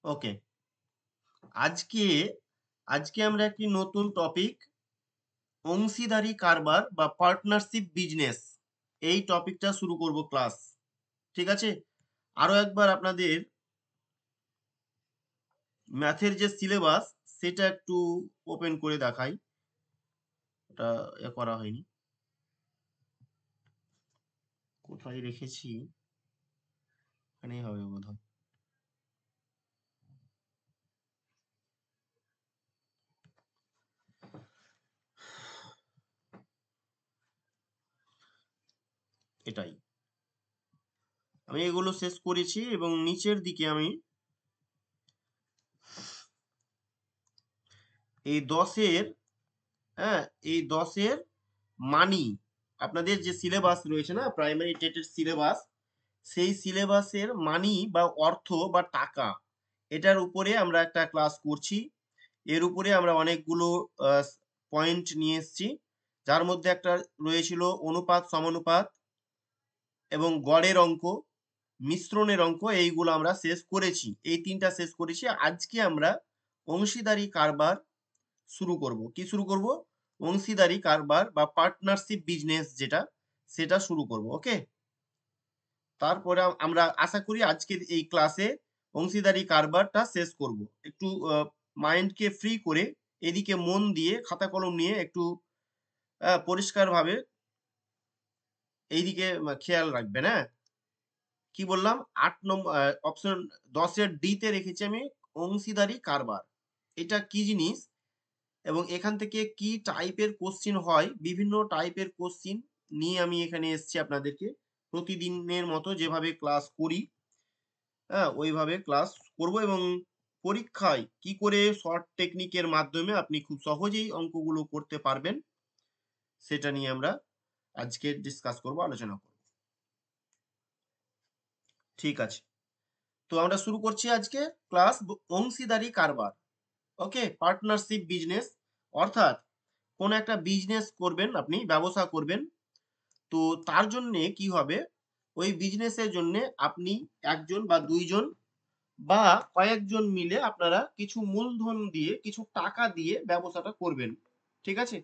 ওকে, আজকে আজকে আমরা একটি নতুন টপিক অংশীদারি কারবার বা পার্টনারশিপ বিজনেস এই টপিকটা শুরু করব ক্লাস। ঠিক আছে, আরো একবার আপনাদের ম্যাথের যে সিলেবাস সেটা একটু ওপেন করে দেখাই। ওটা করা হয়নি, কোথায় রেখেছি, এখানেই হবে বোধহয়। এটাই, আমি এগুলো শেষ করেছি এবং নিচের দিকে আমি এই 10-এর, হ্যাঁ, এই 10-এর মানি, আপনাদের যে সিলেবাস রয়েছে না প্রাইমারি টেটের সিলেবাস, সেই সিলেবাসের মানি বা অর্থ বা টাকা, এটার উপরে আমরা একটা ক্লাস করছি। এর উপরে আমরা অনেকগুলো পয়েন্ট নিয়ে এসেছি, যার মধ্যে একটা রয়েছিল অনুপাত সমানুপাত এবং গড়ের অঙ্ক, মিশ্রণের অঙ্ক, এইগুলো আমরা শেষ করেছি, এই তিনটা শেষ করেছি। আজকে আমরা অংশীদারি কারবার শুরু করব। কি শুরু করব? অংশীদারি কারবার বা পার্টনারশিপ বিজনেস যেটা, সেটা শুরু করব। ওকে, তারপরে আমরা আশা করি আজকের এই ক্লাসে অংশীদারি কারবারটা শেষ করব। একটু মাইন্ডকে ফ্রি করে এদিকে মন দিয়ে খাতা কলম নিয়ে একটু পরিষ্কারভাবে এইদিকে খেয়াল রাখবেন। হ্যাঁ, কি বললাম? 8 নম্বর অপশন 10-এর ডি তে রেখেছি আমি অংশীদারি কারবার। এটা কি জিনিস এবং এখান থেকে কি টাইপের কোশ্চিন হয়, বিভিন্ন টাইপের কোশ্চিন নিয়ে আমি এখানে এসেছি আপনাদেরকে প্রতিদিনের মতো যেভাবে ক্লাস করি, হ্যাঁ, ওইভাবে ক্লাস করব এবং পরীক্ষায় কি করে শর্ট টেকনিকের মাধ্যমে আপনি খুব সহজেই অঙ্কগুলো করতে পারবেন সেটা নিয়ে আমরা আজকে ডিসকাস করব, আলোচনা করব। ঠিক আছে, তো আমরা শুরু করছি আজকে ক্লাস অংশীদারি কারবার। ওকে, পার্টনারশিপ বিজনেস, অর্থাৎ কোন একটা বিজনেস করবেন, আপনি ব্যবসা করবেন, তো তার জন্য কি হবে, ওই বিজনেসের জন্য আপনি একজন বা দুইজন বা কয়েকজন মিলে আপনারা কিছু মূলধন দিয়ে, কিছু টাকা দিয়ে ব্যবসাটা করবেন। ঠিক আছে,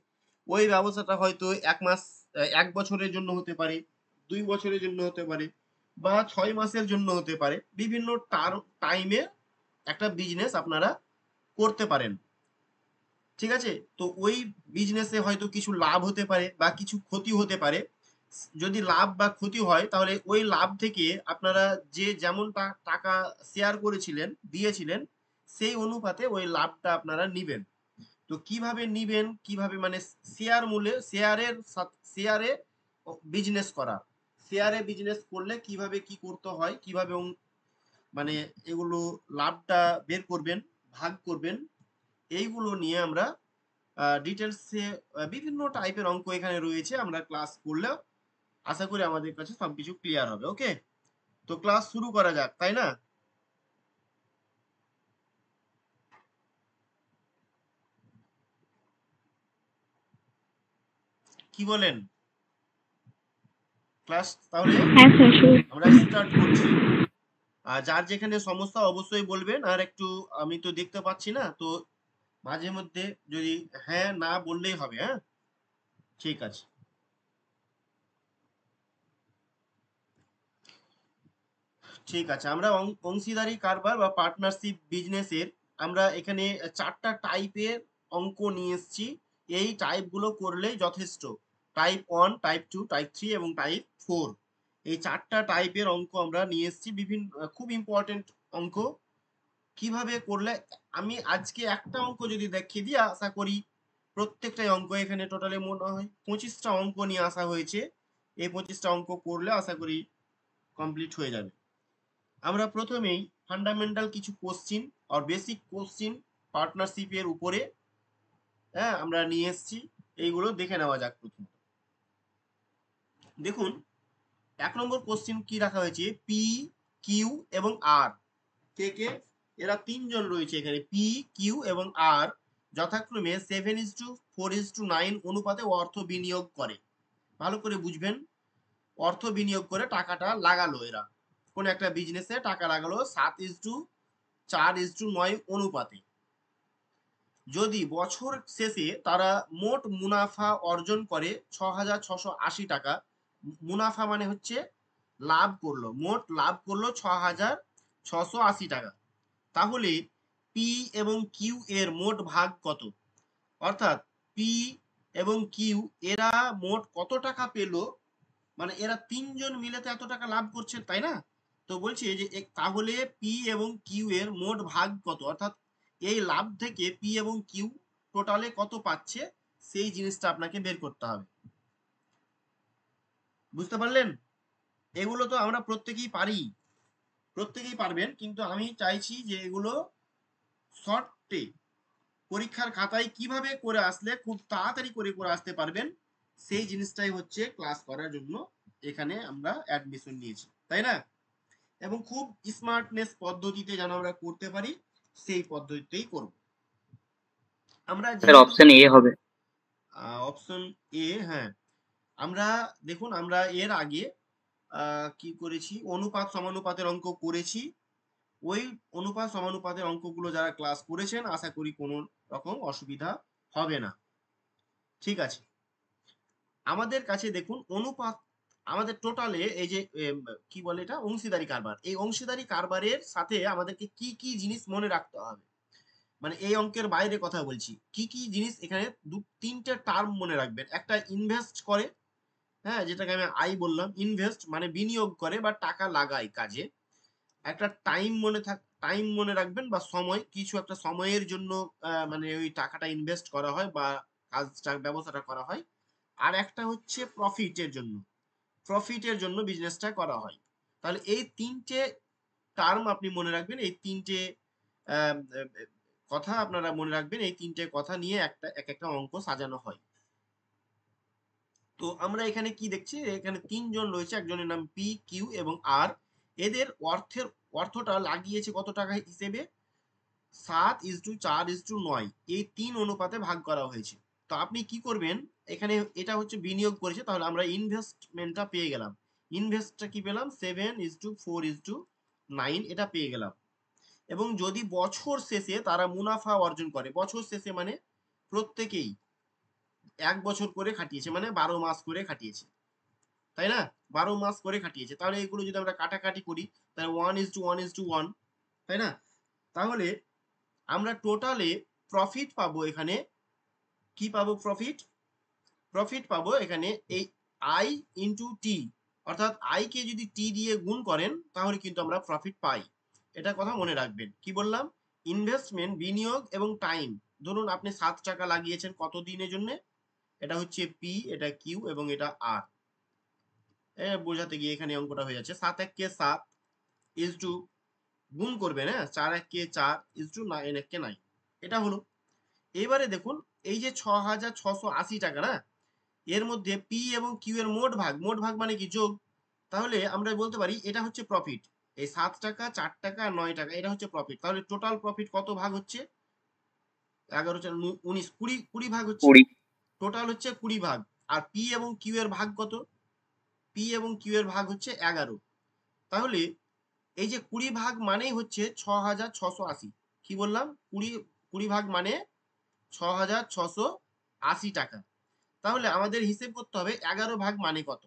ওই ব্যবসাটা হয়তো 1 মাস, 1 বছরের জন্য হতে পারে, 2 বছরের জন্য হতে পারে, বা 6 মাসের জন্য হতে পারে। বিভিন্ন টাইমে একটা বিজনেস আপনারা করতে পারেন। ঠিক আছে, তো ওই বিজনেসে হয়তো কিছু লাভ হতে পারে বা কিছু ক্ষতি হতে পারে। যদি লাভ বা ক্ষতি হয় তাহলে ওই লাভ থেকে আপনারা যে যেমনটা টাকা শেয়ার করেছিলেন, দিয়েছিলেন, সেই অনুপাতে ওই লাভটা আপনারা নিবেন। তো কিভাবে নিবেন, কিভাবে মানে শেয়ার মূল্যে, শেয়ারে বিজনেস করা, শেয়ারে বিজনেস করলে কিভাবে কি করতে হয়, কিভাবে মানে এগুলো লাভটা বের করবেন, ভাগ করবেন, এইগুলো নিয়ে আমরা ডিটেলসে বিভিন্ন টাইপের অঙ্ক এখানে রয়েছে, আমরা ক্লাস করলে আশা করি আমাদের কাছে সবকিছু ক্লিয়ার হবে। ওকে, তো ক্লাস শুরু করা যাক, তাই না? কি বলেন? ক্লাস তাহলে হ্যাঁ স্যার শুরু। আমরা স্টার্ট করছি। আর যার যেখানে সমস্যা অবশ্যই বলবেন। আর একটু, আমি তো দেখতে পাচ্ছি না, তো মাঝে মধ্যে যদি হ্যাঁ না বললেই হবে। হ্যাঁ, ঠিক আছে, ঠিক আছে। আমরা অংশীদারি কারবার বা পার্টনারশিপ বিজনেসের আমরা এখানে 4টা টাইপের অঙ্ক নিয়ে এসেছি। এই টাইপগুলো করলেই যথেষ্ট। টাইপ 1, টাইপ 2, টাইপ 3 এবং টাইপ 4, এই 4টা টাইপের অঙ্ক আমরা নিয়ে এসেছি। বিভিন্ন খুব ইম্পর্টেন্ট অঙ্ক, কিভাবে করলে, আমি আজকে একটা অঙ্ক যদি দেখিয়ে দিই, আশা করি প্রত্যেকটাই অঙ্ক, এখানে টোটালি মনে হয় 25টা অঙ্ক নিয়ে আসা হয়েছে। এই 25টা অঙ্ক করলে আশা করি কমপ্লিট হয়ে যাবে। আমরা প্রথমেই ফান্ডামেন্টাল কিছু কোশ্চিন আর বেসিক কোশ্চিন পার্টনারশিপের উপরে, হ্যাঁ, আমরা নিয়ে এসেছি। এইগুলো দেখে নেওয়া যাক। প্রথম দেখুন, 1 নম্বর কোশ্চিন কি রাখা হয়েছে, পি, কিউ এবং আর। কে কে? এরা তিনজন রয়েছে এখানে, পি, কিউ এবং আর, যথাক্রমে 7:4:9 অনুপাতে অর্থ বিনিয়োগ করে। ভালো করে বুঝবেন, অর্থ বিনিয়োগ করে টাকাটা লাগালো এরা, কোন একটা বিজনেসে টাকা লাগালো 7:4:9 4:9 অনুপাতে। যদি বছর শেষে তারা মোট মুনাফা অর্জন করে 6,680 টাকা, মুনাফা মানে হচ্ছে লাভ করলো, মোট লাভ করলো 6,680 টাকা, তাহলে পি এবং কিউ এর মোট ভাগ কত? অর্থাৎ পি এবং কিউ এরা মোট কত টাকা পেলো, মানে এরা তিনজন মিলে তো এত টাকা লাভ করছে, তাই না? তো বলছি যে তাহলে পি এবং কিউ এর মোট ভাগ কত, অর্থাৎ এই লাভ থেকে পি এবং কিউ টোটালে কত পাচ্ছে, সেই জিনিসটা আপনাকে বের করতে হবে। বুঝতে পারলেন? এগুলো তো আমরা প্রত্যেকেই পারি, প্রত্যেকেই পারবেন, কিন্তু আমি চাইছি যে এগুলো শর্টে পরীক্ষার খাতায় কিভাবে করে আসলে খুব তাড়াতাড়ি করে করে আসতে পারবেন, সেই জিনিসটাই হচ্ছে ক্লাস করার জন্য এখানে আমরা অ্যাডমিশন নিয়েছি, তাই না? এবং খুব স্মার্টনেস পদ্ধতিতে যেন আমরা করতে পারি, সেই পদ্ধতিতেই করব। আমরা স্যার যেহেতু অপশন এ হবে। অপশন এ, হ্যাঁ, আমরা দেখুন আমরা এর আগে কি করেছি, অনুপাত সমানুপাতের অঙ্ক করেছি। ওই অনুপাত সমানুপাতের অঙ্কগুলো যারা ক্লাস করেছেন আশা করি কোনো রকম অসুবিধা হবে না। ঠিক আছে, আমাদের কাছে দেখুন অনুপাত, আমাদের টোটালে এই যে কি বলে এটা, অংশীদারি কারবার, এই অংশীদারি কারবারের সাথে আমাদেরকে কি কি জিনিস মনে রাখতে হবে, মানে এই অঙ্কের বাইরে কথা বলছি, কি কি জিনিস এখানে তিনটে টার্ম মনে রাখবেন। একটা ইনভেস্ট করে, হ্যাঁ, যেটাকে আমি আই বললাম, ইনভেস্ট মানে বিনিয়োগ করে বা টাকা লাগায় কাজে। একটা টাইম মনে রাখবেন, বা সময়, কিছু একটা সময়ের জন্য মানে ওই টাকাটা ইনভেস্ট করা হয় বা কাজটা ব্যবসাটা করা হয়। আর একটা হচ্ছে প্রফিটের জন্য বিজনেসটা করা হয়। তাহলে এই তিনটে টার্ম আপনি মনে রাখবেন, এই তিনটে আহ, কথা আপনারা মনে রাখবেন, এই তিনটে কথা নিয়ে এক একটা অঙ্ক সাজানো হয়। তো আমরা এখানে কি দেখছি, এখানে তিনজন রয়েছে, একজনের নাম পি, কিউ এবং আর। এদের অর্থটা লাগিয়েছে কত টাকা হিসেবে, 7:4:9, এই 3 অনুপাতে ভাগ করা হয়েছে। তো আপনি কি করবেন, এখানে এটা হচ্ছে বিনিয়োগ করেছে, তাহলে আমরা ইনভেস্টমেন্টটা পেয়ে গেলাম। ইনভেস্টটা কি পেলাম, 7:4:9 এটা পেয়ে গেলাম। এবং যদি বছর শেষে তারা মুনাফা অর্জন করে, বছর শেষে মানে প্রত্যেকেই 1 বছর করে খাটিয়েছে, মানে 12 মাস করে খাটিয়েছে, তাই না? 12 মাস করে খাটিয়েছে, তাহলে এগুলো যদি আমরা কাটাকাটি করি, তাহলে 1:1:1, তাই না? তাহলে আমরা টোটালে প্রফিট পাবো এখানে, কি পাবো, প্রফিট পাবো এখানে এই আই ইন্টু টি, অর্থাৎ আই কে যদি টি দিয়ে গুণ করেন তাহলে কিন্তু আমরা প্রফিট পাই। এটা কথা মনে রাখবেন। কি বললাম, ইনভেস্টমেন্ট, বিনিয়োগ এবং টাইম। ধরুন আপনি 7 টাকা লাগিয়েছেন কত দিনের জন্য, এটা হচ্ছে পি, এটা কিউ এবং এটা আর। বোঝাতে গিয়ে এখানে অঙ্কটা হয়ে যাচ্ছে 7 × 1 = 7 ইজ টু, গুণ করবেন, হ্যাঁ, 4 × 1 = 4 ইজ টু 9 × 1 = 9, এটা হলো। এবারে দেখুন এই যে 6,680 টাকা না, এর মধ্যে পি এবং কিউ এর মোট ভাগ মানে কি, যোগ। তাহলে আমরা বলতে পারি এটা হচ্ছে প্রফিট। এই 7 টাকা, 4 টাকা, 9 টাকা, এটা হচ্ছে প্রফিট। তাহলে টোটাল প্রফিট কত ভাগ হচ্ছে, 11 4 19, 20 ভাগ হচ্ছে, 20। টোটাল হচ্ছে 20 ভাগ। আর পি এবং কিউ এর ভাগ কত, পি এবং কিউ এর ভাগ হচ্ছে 11। তাহলে এই যে 20 ভাগ মানেই হচ্ছে 6,680। কি বললাম, 20 ভাগ মানে 6,680 টাকা। তাহলে আমাদের হিসেব করতে হবে 11 ভাগ মানে কত।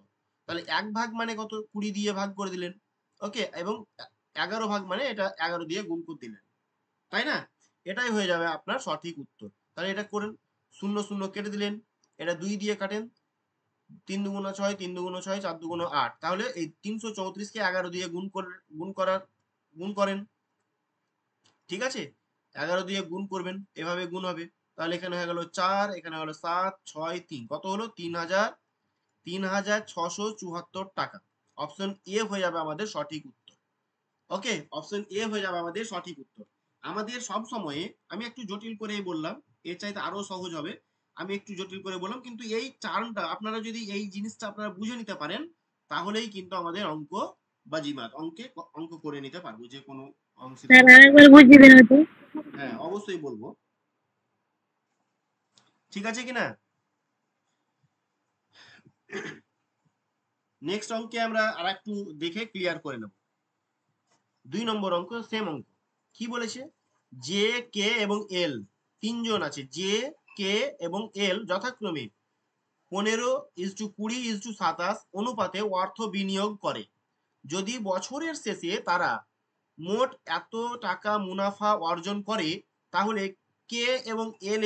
তাহলে 1 ভাগ মানে কত, 20 দিয়ে ভাগ করে দিলেন, ওকে, এবং 11 ভাগ মানে এটা 11 দিয়ে গুণ করে দিলেন, তাই না? এটাই হয়ে যাবে আপনার সঠিক উত্তর। তাহলে এটা করেন, 0 0 কেটে দিলেন, এটা 2 দিয়ে কাটেন, 3 2 6, 3 2 6, 4 2 8, তাহলে এই 334 কে 11 দিয়ে গুণ করেন, ঠিক আছে? 11 দিয়ে গুণ করবেন, এভাবে গুণ হবে। তাহলে এখানে হয়ে গেল 4, এখানে হলো 7 6 3, কত হলো, 3,674 টাকা। অপশন এ হয়ে যাবে আমাদের সঠিক উত্তর। ওকে, অপশন এ হয়ে যাবে আমাদের সঠিক উত্তর। আমাদের সব সময়ে, আমি একটু জটিল করেই বললাম, এর চাইতে আরো সহজ হবে, আমি একটু জটিল করে বললাম, কিন্তু এই টার্মটা আপনারা যদি এই জিনিসটা আপনারা বুঝে নিতে পারেন, তাহলেই কিন্তু আমাদের অঙ্ক বাজিমাত, অঙ্ক করে নিতে পারবো যে কোনো স্যার অংশীদারি। আরেকবার বুঝিয়ে দিন হয়তো। হ্যাঁ, অবশ্যই বলবো, ঠিক আছে কিনা। নেক্সট অঙ্কে আমরা আর একটু দেখে ক্লিয়ার করে নেব। 2 নম্বর অঙ্ক, সেম অঙ্ক। কি বলেছে, জে, কে এবং এল, তিনজন আছে, জে, কে এবং এল যথাক্রমে 15:20:27 অনুপাতে অর্থ বিনিয়োগ করে। যদি বছরের শেষে তারা মোট এত টাকা মুনাফা অর্জন করে, তাহলে কে এবং এল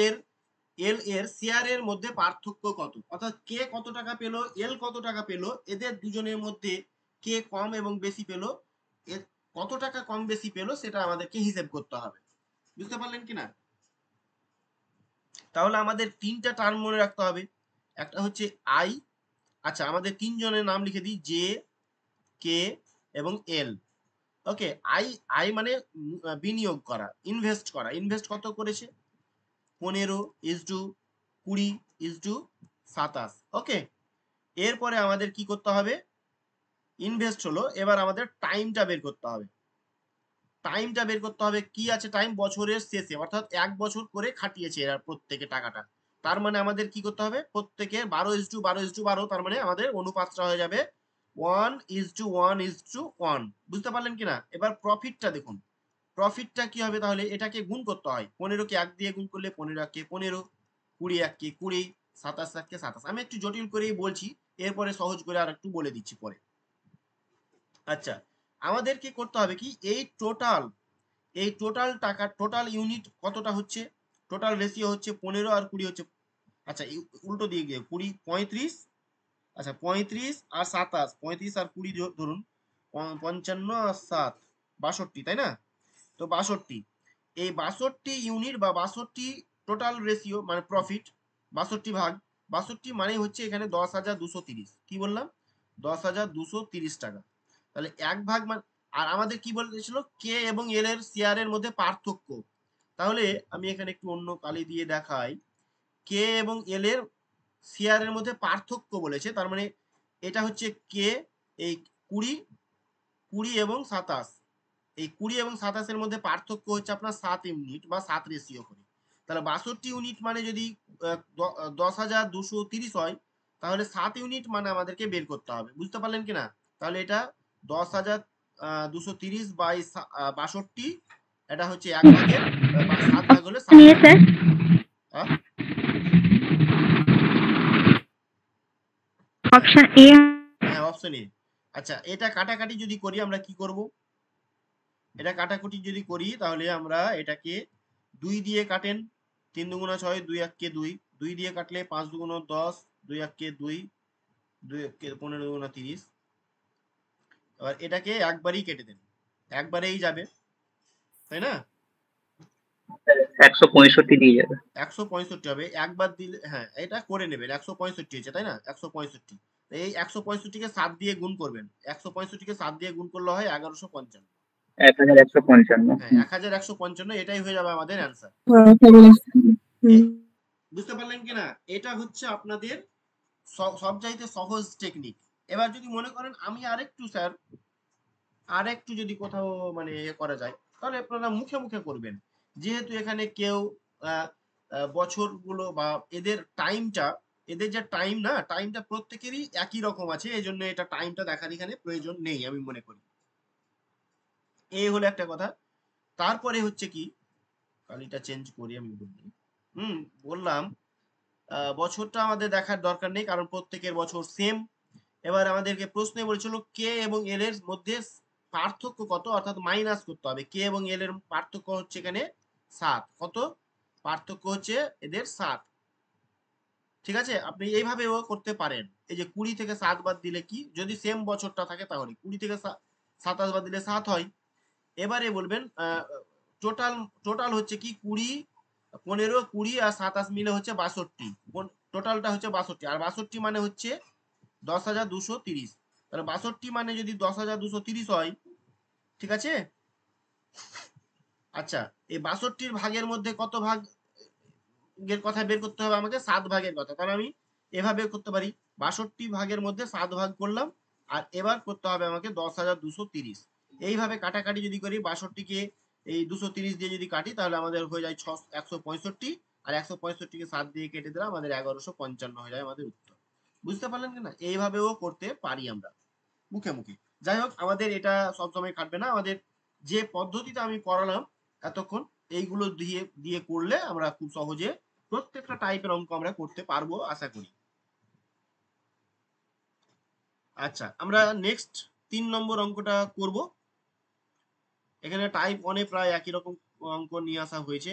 এর শেয়ারের মধ্যে পার্থক্য কত? অর্থাৎ কে কত টাকা পেল, এল কত টাকা পেল, এদের দুজনের মধ্যে কে কম এবং বেশি পেল, কত টাকা কম বেশি পেল, সেটা আমাদেরকে হিসেব করতে হবে। বুঝতে পারলেন কিনা? তাহলে আমাদের তিনটা টার্ম মনে রাখতে হবে। একটা হচ্ছে আই, আচ্ছা আমাদের তিনজনের নাম লিখে দিই, জে, কে এবং এল। ওকে, আই, আই মানে বিনিয়োগ করা, ইনভেস্ট করা। ইনভেস্ট কত করেছে? 15:20:27। ওকে, এরপরে আমাদের কি করতে হবে? ইনভেস্ট হলো, এবার আমাদের টাইমটা বের করতে হবে। টাইমটা বের করতে হবে, কি আছে টাইম? বছরের শেষে, অর্থাৎ 1 বছর করে খাটিয়েছে এরা প্রত্যেকে টাকাটা। তার মানে আমাদের কি করতে হবে? প্রত্যেকে 12:12:12, তার মানে আমাদের অনুপাতটা হয়ে যাবে 1:1:1। বুঝতে পারলেন কিনা? এবার প্রফিটটা দেখুন, প্রফিটটা কি হবে? তাহলে এটাকে গুণ করতে হয়। 15 কে 1 দিয়ে গুণ করলে 15 কে 15, 20 1 কে 20, 27 1 কে 27। আমি একটু জটিল করেই বলছি, এরপরে সহজ করে আর একটু বলে দিচ্ছি পরে। আচ্ছা, আমাদের কি করতে হবে কি, এই টোটাল টাকা, টোটাল ইউনিট কতটা হচ্ছে? টোটাল রেশিও হচ্ছে 15 আর 20 হচ্ছে, আচ্ছা উল্টো দিয়ে গিয়ে 20 35, আচ্ছা 35 আর 27, 35 আর 20 ধরুন 55 আর 7 62, তাই না? তো 62, এই 62 ইউনিট বা 62 টোটাল রেশিও মানে প্রফিট, 62 ভাগ 62 মানে হচ্ছে এখানে 10,230। কি বললাম? 10,230 টাকা। তাহলে এক ভাগ মানে, আর আমাদের কি বলেছিল? কে এবং এল এর শেয়ারের মধ্যে পার্থক্য। তাহলে আমি এখানে একটু অন্য কালি দিয়ে দেখাই। কে এবং এল এর শেয়ারের মধ্যে পার্থক্য বলেছে, তার মানে এটা হচ্ছে কে, এই 20, 20 এবং 27, এই 20 এবং 27 এর মধ্যে পার্থক্য হচ্ছে আপনার 7 ইউনিট বা 7 রেশিও করে। তাহলে 62 ইউনিট মানে যদি 10,230 হয়, তাহলে 7 ইউনিট মানে আমাদেরকে বের করতে হবে। বুঝতে পারলেন কিনা? তাহলে এটা 10,230 বাই 62, এটা হচ্ছে 1 ভাগের 7 ভাগ হলে 7 নিয়ে টাকা। স্যার, হ্যাঁ হ্যাঁ অপশন এ। হ্যাঁ, অপশন এ। আচ্ছা, এটা কাটাকাটি যদি করি আমরা কি করব? এটা কাটাকুটি যদি করি তাহলে আমরা এটাকে 2 দিয়ে কাটেন, 3 দুগুণা 6, 2 1 কে 2, 2 দিয়ে কাটলে 5 দুগুণা 10, 2 1 কে 2, 2 1 কে 15 দুগুণা 30। এবার এটাকে একবারই কেটে দেন, একবারেই যাবে, তাই না? 165 দিয়ে যাবে। 165 হবে, একবার দিলে, হ্যাঁ এটা করে নেবেন। 165 হয়েছে, তাই না? 165, এই 165 কে 7 দিয়ে গুণ করবেন। 165 কে 7 দিয়ে গুণ করলে হয় 1155। 1155। হ্যাঁ, 1155, এটাই হয়ে যাবে আমাদের অ্যান্সার। বুঝতে পারলেন কিনা? এটা হচ্ছে আপনাদের সবচাইতে সহজ টেকনিক। এবার যদি মনে করেন আমি আরেকটু স্যার, আরেকটু যদি কোথাও মানে করা যায়, তাহলে আপনারা মুখে মুখে করবেন। যেহেতু এখানে কেউ বছরগুলো বা এদের টাইমটা, এদের যে টাইম না, টাইমটা প্রত্যেকেরই একই রকম আছে, এই জন্য এটা টাইমটা দেখার এখানে প্রয়োজন নেই আমি মনে করি। এই হলো একটা কথা। তারপরে হচ্ছে কি, কালিটা চেঞ্জ করি আমি বলি, বললাম বছরটা আমাদের দেখার দরকার নেই, কারণ প্রত্যেকের বছর সেম। এবার আমাদেরকে প্রশ্নে বলেছিল কে এবং এল এর মধ্যে পার্থক্য কত, অর্থাৎ মাইনাস করতে হবে। কে এবং এল এর পার্থক্য হচ্ছে এখানে 7। কত পার্থক্য হচ্ছে এদের? 7। ঠিক আছে, আপনি এইভাবেও করতে পারেন। এই যে 20 থেকে 7 বাদ দিলে কি, যদি সেম বছরটা থাকে তাহলে 20 থেকে 27 বাদ দিলে 7 হয়। এবারে বলবেন টোটাল, টোটাল হচ্ছে কি 20, 15, 20 আর 27 মিলে হচ্ছে 62, টোটালটা হচ্ছে 62, আর 62 মানে হচ্ছে 10,230। তাহলে 62 মানে যদি 10,230 হয়, ঠিক আছে? আচ্ছা, এই 62 ভাগের মধ্যে কত ভাগ এর কথা বের করতে হবে আমাকে? 7 ভাগের কথা। তাহলে আমি এভাবে করতে পারি, 62 ভাগের মধ্যে 7 ভাগ করলাম, আর এবার করতে হবে আমাকে 10,230। এইভাবে কাটাকাটি যদি করি, 62 কে এই 230 দিয়ে যদি কাটি, তাহলে আমাদের হয়ে যায় 165, আর 165 কে 7 দিয়ে কেটে দিলে আমাদের 1155 হয়ে যায় আমাদের উত্তর। বুঝতে পারলেন কিনা? এইভাবেও করতে পারি আমরা মুখে মুখে। যাই হোক, আমাদের এটা সবসময় কাটবে না। আমাদের যে পদ্ধতিতে আমি করালাম এতক্ষণ এইগুলো দিয়ে দিয়ে করলে আমরা খুব সহজে প্রত্যেকটা টাইপের অঙ্ক আমরা করতে পারবো আশা করি। আচ্ছা, আমরা নেক্সট 3 নম্বর অঙ্কটা করব। এখানে টাইপ 1 এ প্রায় একই রকম অঙ্ক নিয়ে আসা হয়েছে।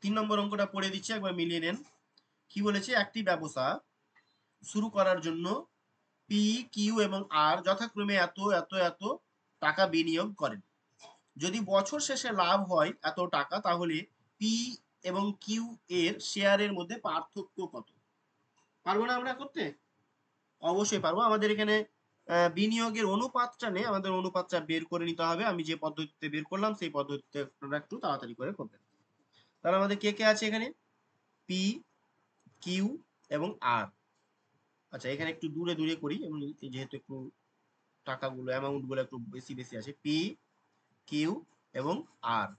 3 নম্বর অঙ্কটা পড়ে দিচ্ছি, একবার মিলিয়ে নেন। কি বলেছে? একটি ব্যবসা শুরু করার জন্য পি, কিউ এবং আর যথাক্রমে এত এত এত টাকা বিনিয়োগ করেন। যদি বছর শেষে লাভ হয় এত টাকা, তাহলে পি এবং কিউ এর শেয়ারের মধ্যে পার্থক্য কত? পারবো না আমরা করতে? অবশ্যই পারবো। আমাদের এখানে বিনিয়োগের অনুপাতটা নেই, আমাদের অনুপাতটা বের করে নিতে হবে। আমি যে পদ্ধতিতে বের করলাম সেই পদ্ধতিতে আপনারা একটু তাড়াতাড়ি করে করবেন। তাহলে আমাদের কে কে আছে এখানে? পি, কিউ এবং আর। আচ্ছা, এখানে একটু দূরে দূরে করি, যেহেতু একটু টাকাগুলো অ্যামাউন্ট গুলো একটু বেশি বেশি আছে। পি, কিউ এবং আর।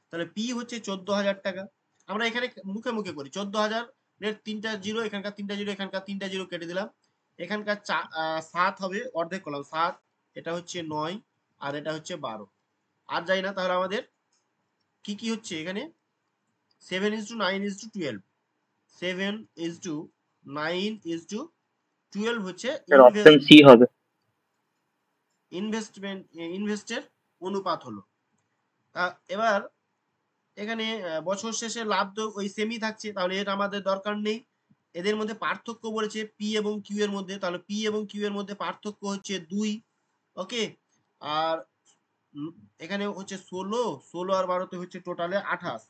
তাহলে পি হচ্ছে 14,000 টাকা। আমরা এখানে মুখে মুখে করি। 14,000 এর 3টা জিরো, এখানকার 3টা জিরো, এখানকার 3টা জিরো কেটে দিলাম। এখানকার 7 হবে, অর্ধেক করলাম 7, এটা হচ্ছে 9 আর এটা হচ্ছে 12। আর যাই না, তাহলে আমাদের কি কি হচ্ছে এখানে? 7:9:12। 7:9:12 হচ্ছে স্যার অপশন সি হবে। ইনভেস্টের অনুপাত হলো। এবার এখানে বছর শেষে লাভ তো ওই সেমই থাকছে, তাহলে এটা আমাদের দরকার নেই। এদের মধ্যে পার্থক্য বলেছে পি এবং কিউ এর মধ্যে, তাহলে পি এবং কিউ এর মধ্যে পার্থক্য হচ্ছে 2। ওকে। আর এখানে হচ্ছে 16 আর 12 তে হচ্ছে টোটালে 28।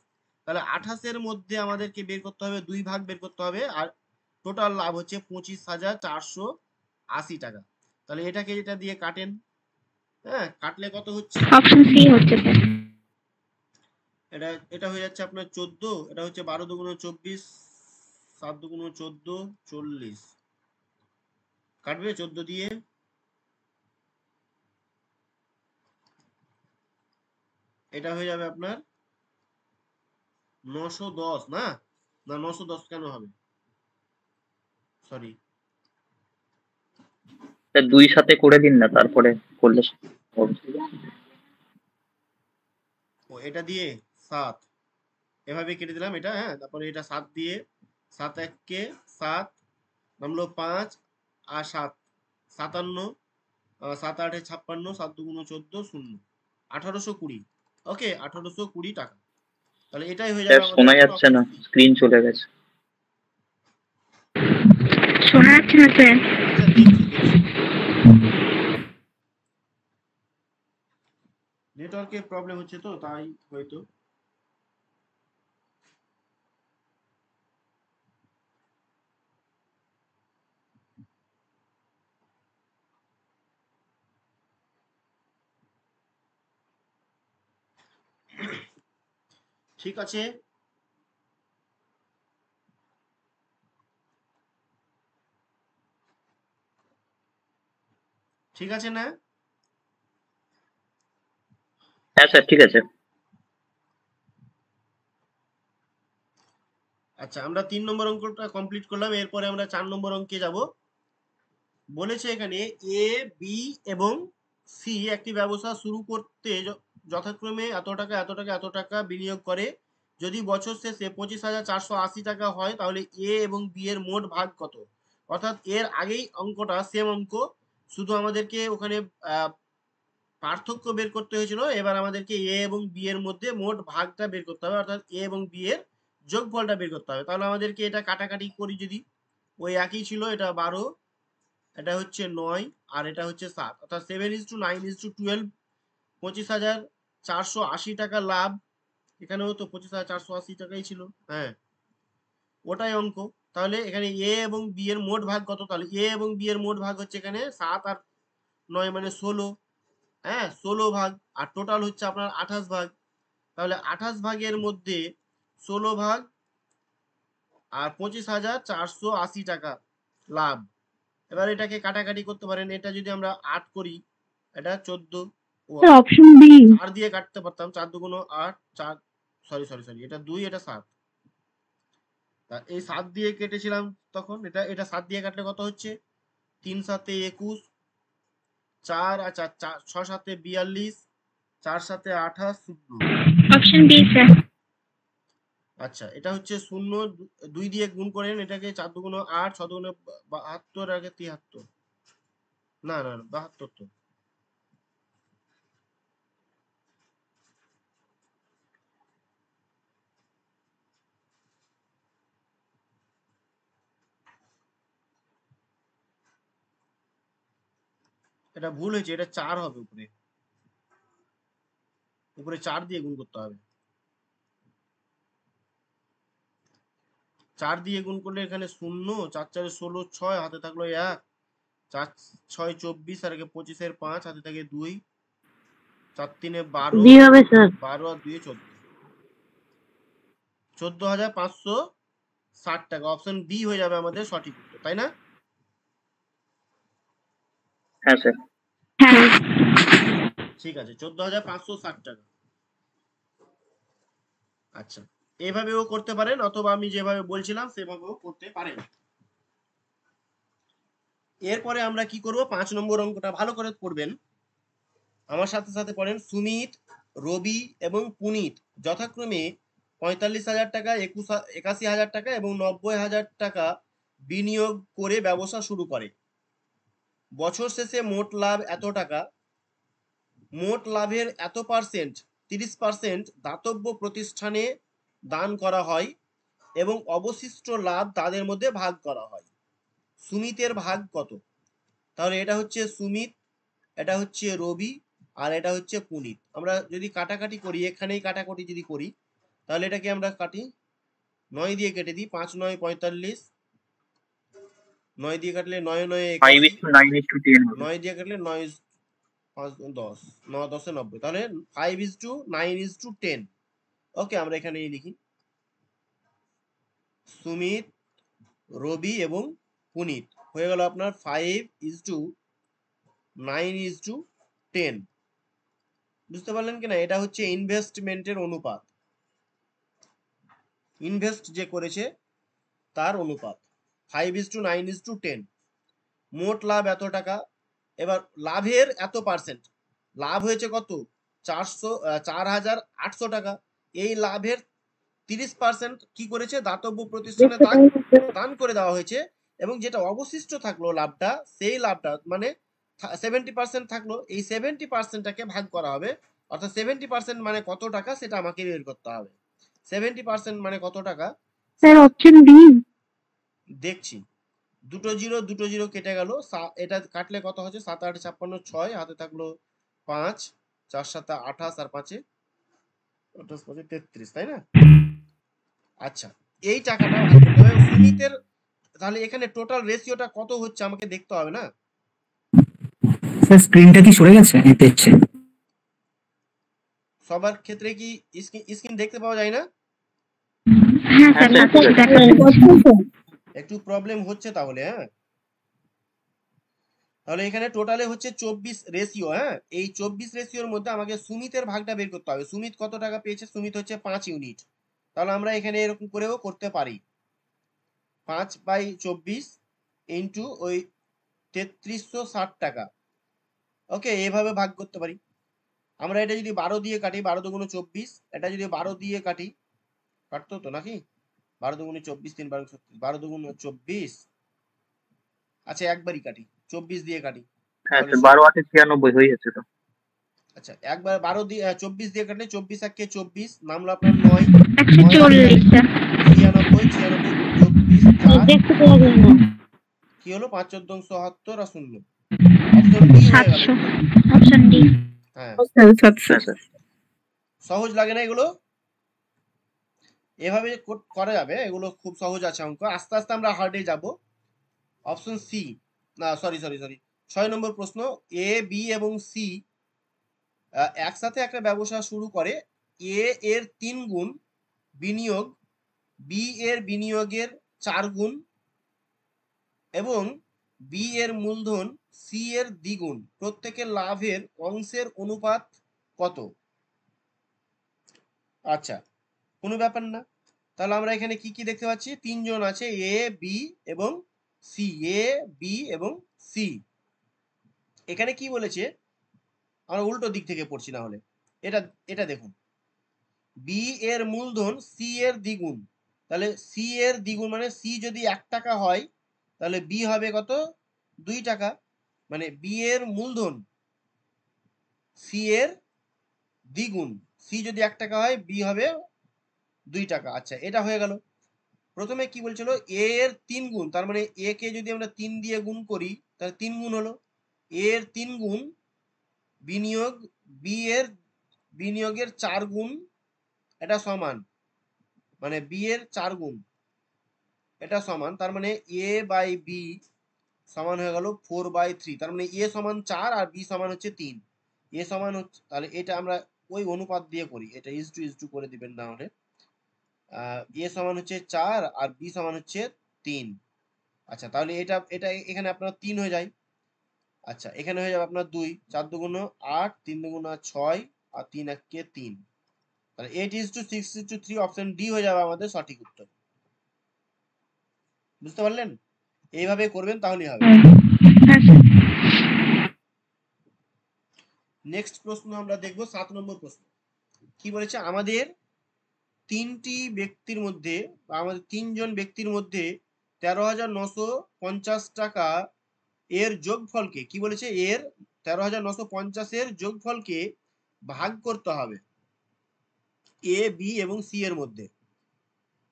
তাহলে 28 এর মধ্যে আমাদেরকে বের করতে হবে, 2 ভাগ বের করতে হবে। আর টোটাল লাভ হচ্ছে 25,480 টাকা। তাহলে এটাকে এটা দিয়ে কাটেন। হ্যাঁ, কাটলে কত হচ্ছে? অপশন সি হচ্ছে স্যার। এটা এটা হয়ে যাচ্ছে আপনার 14, এটা হচ্ছে 12 দুগুণ 24, 7 দুগুণ 14, 40। কাটবে 14 দিয়ে। এটা হয়ে যাবে আপনার 910, না? না, 910 কেন হবে? সরি, স্যার 2 সাথে করে দিন না, তারপরে করলে হবে। ও এটা দিয়ে 7 এভাবে কেটে দিলাম এটা। হ্যাঁ, তারপরে এটা 7 দিয়ে, 7 1 7 নামলো 5 আর 7 57, 7 8 56, 7 দুগুণ 14, 0, 1820। ওকে, 1820 টাকা। তাহলে এটাই হয়ে যাবে স্যার আমাদের শোনা এখন যাচ্ছে অপশন না, সি। স্ক্রিন চলে গেছে। শোনা যাচ্ছে না স্যার। আচ্ছা, দেখছি দেখছি, নেটওয়ার্কের প্রবলেম হচ্ছে তো, তাই হয়তো। ঠিক আছে, ঠিক আছে না? হ্যাঁ স্যার ঠিক আছে। আচ্ছা, আমরা 3 নম্বর অঙ্কটা কমপ্লিট করলাম। এরপরে আমরা 4 নম্বর অঙ্কে যাব। বলেছে এখানে এ, বি এবং সি একটি ব্যবসা শুরু করতে যথাক্রমে এত টাকা এত টাকা এত টাকা বিনিয়োগ করে। যদি বছর শেষে 25,480 টাকা হয়, তাহলে এ এবং বি এর মোট ভাগ কত? অর্থাৎ এর আগেই অঙ্কটা সেম অঙ্ক, শুধু আমাদেরকে ওখানে পার্থক্য বের করতে হয়েছিল। এবার আমাদেরকে এ এবং বি এর মধ্যে মোট ভাগটা বের করতে হবে, অর্থাৎ এ এবং বি এর যোগফলটা বের করতে হবে। তাহলে আমাদেরকে এটা কাটাকাটি করি যদি, ওই একই ছিল, এটা 12, এটা হচ্ছে 9 আর এটা হচ্ছে 7, অর্থাৎ 7:9:12। 25,480 টাকা লাভ। এখানেও তো 25,480 টাকাই ছিল। হ্যাঁ, ওটাই অঙ্ক। তাহলে এখানে এ এবং বি এর মোট ভাগ কত? তাহলে এ এবং বি এর মোট ভাগ হচ্ছে এখানে 7 আর 9 মানে 16। হ্যাঁ, 16 ভাগ। আর টোটাল হচ্ছে আপনার 28 ভাগ। তাহলে 28 ভাগের মধ্যে 16 ভাগ আর 25,480 টাকা লাভ। এবার এটাকে কাটাকাটি করতে পারেন। এটা যদি আমরা 8 করি, এটা 14। ও, স্যার অপশন বি। 4 দিয়ে কাটতে পারতাম, 4 দুগুণ 8, 4, সরি সরি সরি, এটা 2, এটা 7। তা এই 7 দিয়ে কেটেছিলাম তখন, এটা এটা 7 দিয়ে কাটলে কত হচ্ছে? 3 7 21, 4 আচ্ছা 6 7 42, 4 7 28, 16। Option B sir. আচ্ছা এটা হচ্ছে 0, 2 দিয়ে গুণ করেন এটাকে, 4 দুগুণ 8, 6 দুগুণ 72, আগে 73, না না 72 তো। এটা ভুল হয়েছে, এটা 4 হবে, উপরে উপরে 4 দিয়ে গুণ করতে হবে। 4 দিয়ে গুণ করলে এখানে 0, 4 4 16, 6 হাতে থাকলো 1, 4 6 24 আর 25 এর 5 হাতে থাকে 2, 4 3 12, বি হবে স্যার। 12 আর 2 14, 14,560 টাকা। অপশন বি হয়ে যাবে আমাদের সঠিক উত্তর, তাই না? হ্যাঁ স্যার। হ্যাঁ। ঠিক আছে, 14,560 টাকা। আচ্ছা, এভাবেও করতে পারেন অথবা আমি যেভাবে বলছিলাম সেভাবেও করতে পারেন। এরপরে আমরা কি করব, 5 নম্বর অঙ্কটা ভালো করে পড়বেন, আমার সাথে সাথে পড়েন। সুমিত, রবি এবং পুনিত যথাক্রমে 45,000 টাকা, 81,000 টাকা এবং 90,000 টাকা বিনিয়োগ করে ব্যবসা শুরু করে। বছর শেষে মোট লাভ এত টাকা। মোট লাভের এত পার্সেন্ট, 30% দাতব্য প্রতিষ্ঠানে দান করা হয় এবং অবশিষ্ট লাভ তাদের মধ্যে ভাগ করা হয়। সুমিতের ভাগ কত? তাহলে এটা হচ্ছে সুমিত, এটা হচ্ছে রবি আর এটা হচ্ছে পুনিত। আমরা যদি কাটাকাটি করি, এখানেই কাটাকাটি যদি করি, তাহলে এটাকে আমরা কাটি, 9 দিয়ে কেটে দিই, 5 9 45, 9 দিয়ে কাটলে 9 9 81, 5:9:10 হবে। 9 দিয়ে কাটলে 9 5 10, 9 10 90, তাহলে 5:9:10। ওকে, আমরা এখানেই লিখি সুমিত, রবি এবং পুনিত হয়ে গেল আপনার 5:9:10। বুঝতে পারলেন কিনা? এটা হচ্ছে ইনভেস্টমেন্টের অনুপাত, ইনভেস্ট যে করেছে তার অনুপাত 5:9:10। মোট লাভ এত টাকা। এবার লাভের এত পার্সেন্ট, লাভ হয়েছে কত? 4,800 টাকা। এই লাভের 30% কি করেছে? দাতব্য প্রতিষ্ঠানে দান করে দেওয়া হয়েছে, এবং যেটা অবশিষ্ট থাকলো লাভটা, সেই লাভটা মানে 70% থাকলো, এই 70%টাকে ভাগ করা হবে। অর্থাৎ 70% মানে কত টাকা সেটা আমাকে বের করতে হবে। 70% মানে কত টাকা? Sir option B. দেখছি, দুটো জিরো কেটে গেল, এটা কাটলে কত হচ্ছে? 7 8 56, 6 হাতে থাকলো 5, 4 7 28 আর 5 28 5 33, তাই না? আচ্ছা, এই টাকাটা ভাগ করতে হবে সুমিতের। তাহলে এখানে টোটাল রেশিওটা কত হচ্ছে আমাকে দেখতে হবে না? স্যার স্ক্রিনটা কি সরে গেছে? দেখছে। সবার ক্ষেত্রে কি স্ক্রিন দেখতে পাওয়া যায় না? হ্যাঁ হ্যাঁ স্যার, স্যার, দেখা যাচ্ছে। একটু প্রবলেম হচ্ছে তাহলে, হ্যাঁ। তাহলে এখানে টোটালে হচ্ছে 24 রেশিও, হ্যাঁ। এই 24 রেশিওর মধ্যে আমাকে সুমিতের ভাগটা বের করতে হবে। সুমিত কত টাকা পেয়েছে? সুমিত হচ্ছে 5 ইউনিট। তাহলে আমরা এখানে এরকম করেও করতে পারি, 5/24 ইন্টু ওই 3360 টাকা। ওকে, এভাবে ভাগ করতে পারি আমরা। এটা যদি 12 দিয়ে কাটি, 12 দুগুণ 24, এটা যদি 12 দিয়ে কাটি, কাটতো তো নাকি? 12 দুগুণে 24, 3 12 36, 12 দুগুণ 24। আচ্ছা একবারই কাটি, 24 দিয়ে কাটি, হ্যাঁ তাহলে স্যার, 12 8 96 হয়ে যাচ্ছে তো। আচ্ছা একবার 12 দিয়ে 24 দিয়ে কাটলে 24 একে 24, নামলো আপনার 9, 140 স্যার। 96, 96 24 4, দেখতে পাওয়া যায় না। কি হলো? 5 14 ৭৭ আর 0। অপশন ডি হয়ে গেল। 700। Option D. হ্যাঁ, হ্যাঁ স্যার। সহজ লাগে না এগুলো? এভাবে করা যাবে, এগুলো খুব সহজ আছে অঙ্ক। আস্তে আস্তে আমরা হার্ডে যাব। অপশন সি, না সরি 6 নম্বর প্রশ্ন। এ বি এবং সি একসাথে একটা ব্যবসা শুরু করে। এ এর 3 গুণ বিনিয়োগ, বি এর বিনিয়োগের 4 গুণ এবং বি এর মূলধন সি এর দ্বিগুণ। প্রত্যেকের লাভের অংশের অনুপাত কত? আচ্ছা, কোনো ব্যাপার না। তাহলে আমরা এখানে কি কি দেখতে পাচ্ছি? 3 জন আছে, এ বি এবং সি, এ বি এবং সি। এখানে কি বলেছে, আমরা উল্টো দিক থেকে পড়ছি না হলে, এটা এটা দেখুন, বি এর মূলধন সি এর দ্বিগুণ, তাহলে সি এর দ্বিগুণ মানে সি যদি 1 টাকা হয় তাহলে বি হবে কত, 2 টাকা, মানে বি এর মূলধন সি এর দ্বিগুণ, সি যদি 1 টাকা হয় বি হবে 2 টাকা। আচ্ছা, এটা হয়ে গেল। প্রথমে কি বলছিল, এ এর 3 গুণ, তার মানে এ কে যদি আমরা 3 দিয়ে গুণ করি তাহলে 3 গুণ হলো, এ এর 3 গুণ বিনিয়োগ বি এর বিনিয়োগের 4 গুণ, এটা সমান, মানে বি এর 4 গুণ, এটা সমান, তার মানে এ বাই বি সমান হয়ে গেল 4/3, তার মানে এ সমান 4 আর বি সমান হচ্ছে 3, এ সমান হচ্ছে, তাহলে এটা আমরা ওই অনুপাত দিয়ে করি, এটা ইজ টু করে দিবেন না হলে, এ সমান হচ্ছে 4 আর বি সমান হচ্ছে 3। আচ্ছা, তাহলে এটা এটা এখানে আপনার 3 হয়ে যায়। আচ্ছা, এখানে হয়ে যাবে আপনার 2, 4 দুগুণ 8, 3 দুগুণ 6 আর 3 একে 3, তাহলে 8:6:3, অপশন ডি হয়ে যাবে আমাদের সঠিক উত্তর। বুঝতে পারলেন? এইভাবে করবেন তাহলেই হবে। হ্যাঁ স্যার। নেক্সট প্রশ্ন আমরা দেখব 7 নম্বর প্রশ্ন। কি বলেছে, আমাদের তিনটি ব্যক্তির মধ্যে বা আমাদের 3 জন ব্যক্তির মধ্যে 13,950 টাকা এর যোগফলকে, কি বলেছে, এর 13,950 এর যোগফলকে ভাগ করতে হবে এ বি এবং সি এর মধ্যে।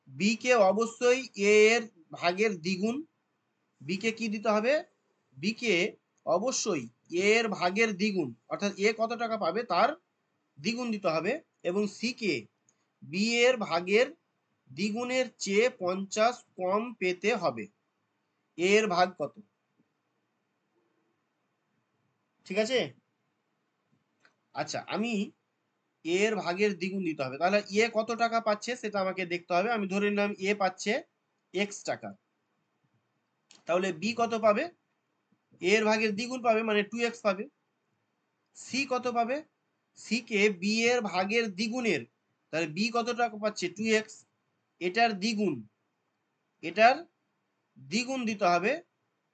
বি কে অবশ্যই এ এর ভাগের দ্বিগুণ, বি কে কি দিতে হবে, বি কে অবশ্যই এ এর ভাগের দ্বিগুণ, অর্থাৎ এ কত টাকা পাবে তার দ্বিগুণ দিতে হবে, এবং সি কে বি এর ভাগের দ্বিগুণের চেয়ে 50 কম পেতে হবে। এ এর ভাগ কত, ঠিক আছে? আচ্ছা, আমি এর ভাগের দ্বিগুণ দিতে হবে, তাহলে এ কত টাকা পাচ্ছে সেটা আমাকে দেখতে হবে। আমি ধরে নিলাম এ পাচ্ছে এক্স টাকা, তাহলে বি কত পাবে, এর ভাগের দ্বিগুণ পাবে মানে 2x পাবে। সি কত পাবে, সি কে বি এর ভাগের দ্বিগুণের, তাহলে বি কত টাকা পাচ্ছে 2x, এটার দ্বিগুণ, এটার দ্বিগুণ দিতে হবে,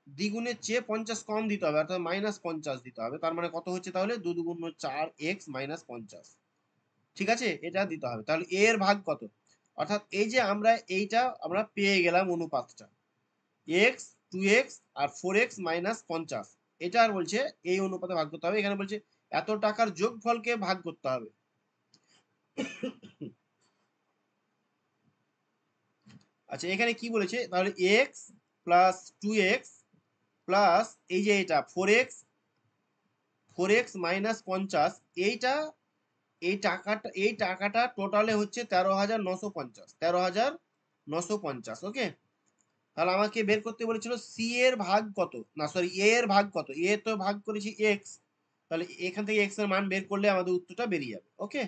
দ্বিগুণের চেয়ে 50 কম দিতে হবে, অর্থাৎ -50 দিতে হবে, তার মানে কত হচ্ছে তাহলে 2 2 4x -50, ঠিক আছে, এটা দিতে হবে। তাহলে এ এর ভাগ কত, অর্থাৎ এই যে আমরা এইটা আমরা পেয়ে গেলাম অনুপাতটা, x 2x আর 4x -50, এটা আর বলছে এই অনুপাতে ভাগ করতে হবে, এখানে বলছে এত টাকার যোগফলকে ভাগ করতে হবে। আচ্ছা, এখানে কি বলেছে, তাহলে x প্লাস 2x প্লাস এই যে এটা 4x -50, এইটা এই টাকাটা টোটালে হচ্ছে 13,950, 13,950, ওকে। তাহলে আমাকে বের করতে বলেছিল সি এর ভাগ কত, না সরি এ এর ভাগ কত, এ তো ভাগ করেছি এক্স, তাহলে এখান থেকে এক্স এর মান বের করলে আমাদের উত্তরটা বেরিয়ে যাবে, ওকে।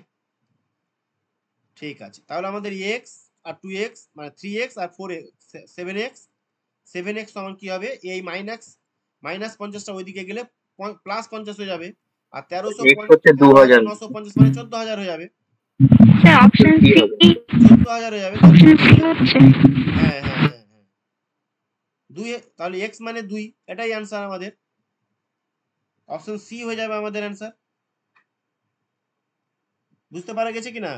ঠিক আছে, তাহলে আমাদের এক্স আর 2x মানে 3x আর 4x 7x সমান কি হবে, এই -50টা ওইদিকে গেলে +50 হয়ে যাবে, আর এক্স হচ্ছে 2000, 13,950 মানে 14,000 হয়ে যাবে, স্যার অপশন কি সি, হবে? 14,000 হয়ে যাবে। অপশন সি হচ্ছে। হ্যাঁ হ্যাঁ হ্যাঁ হ্যাঁ, 2, তাহলে x মানে 2, এটাই অ্যান্সার আমাদের, অপশন সি হয়ে যাবে আমাদের অ্যান্সার। বুঝতে পারা গেছে কিনা?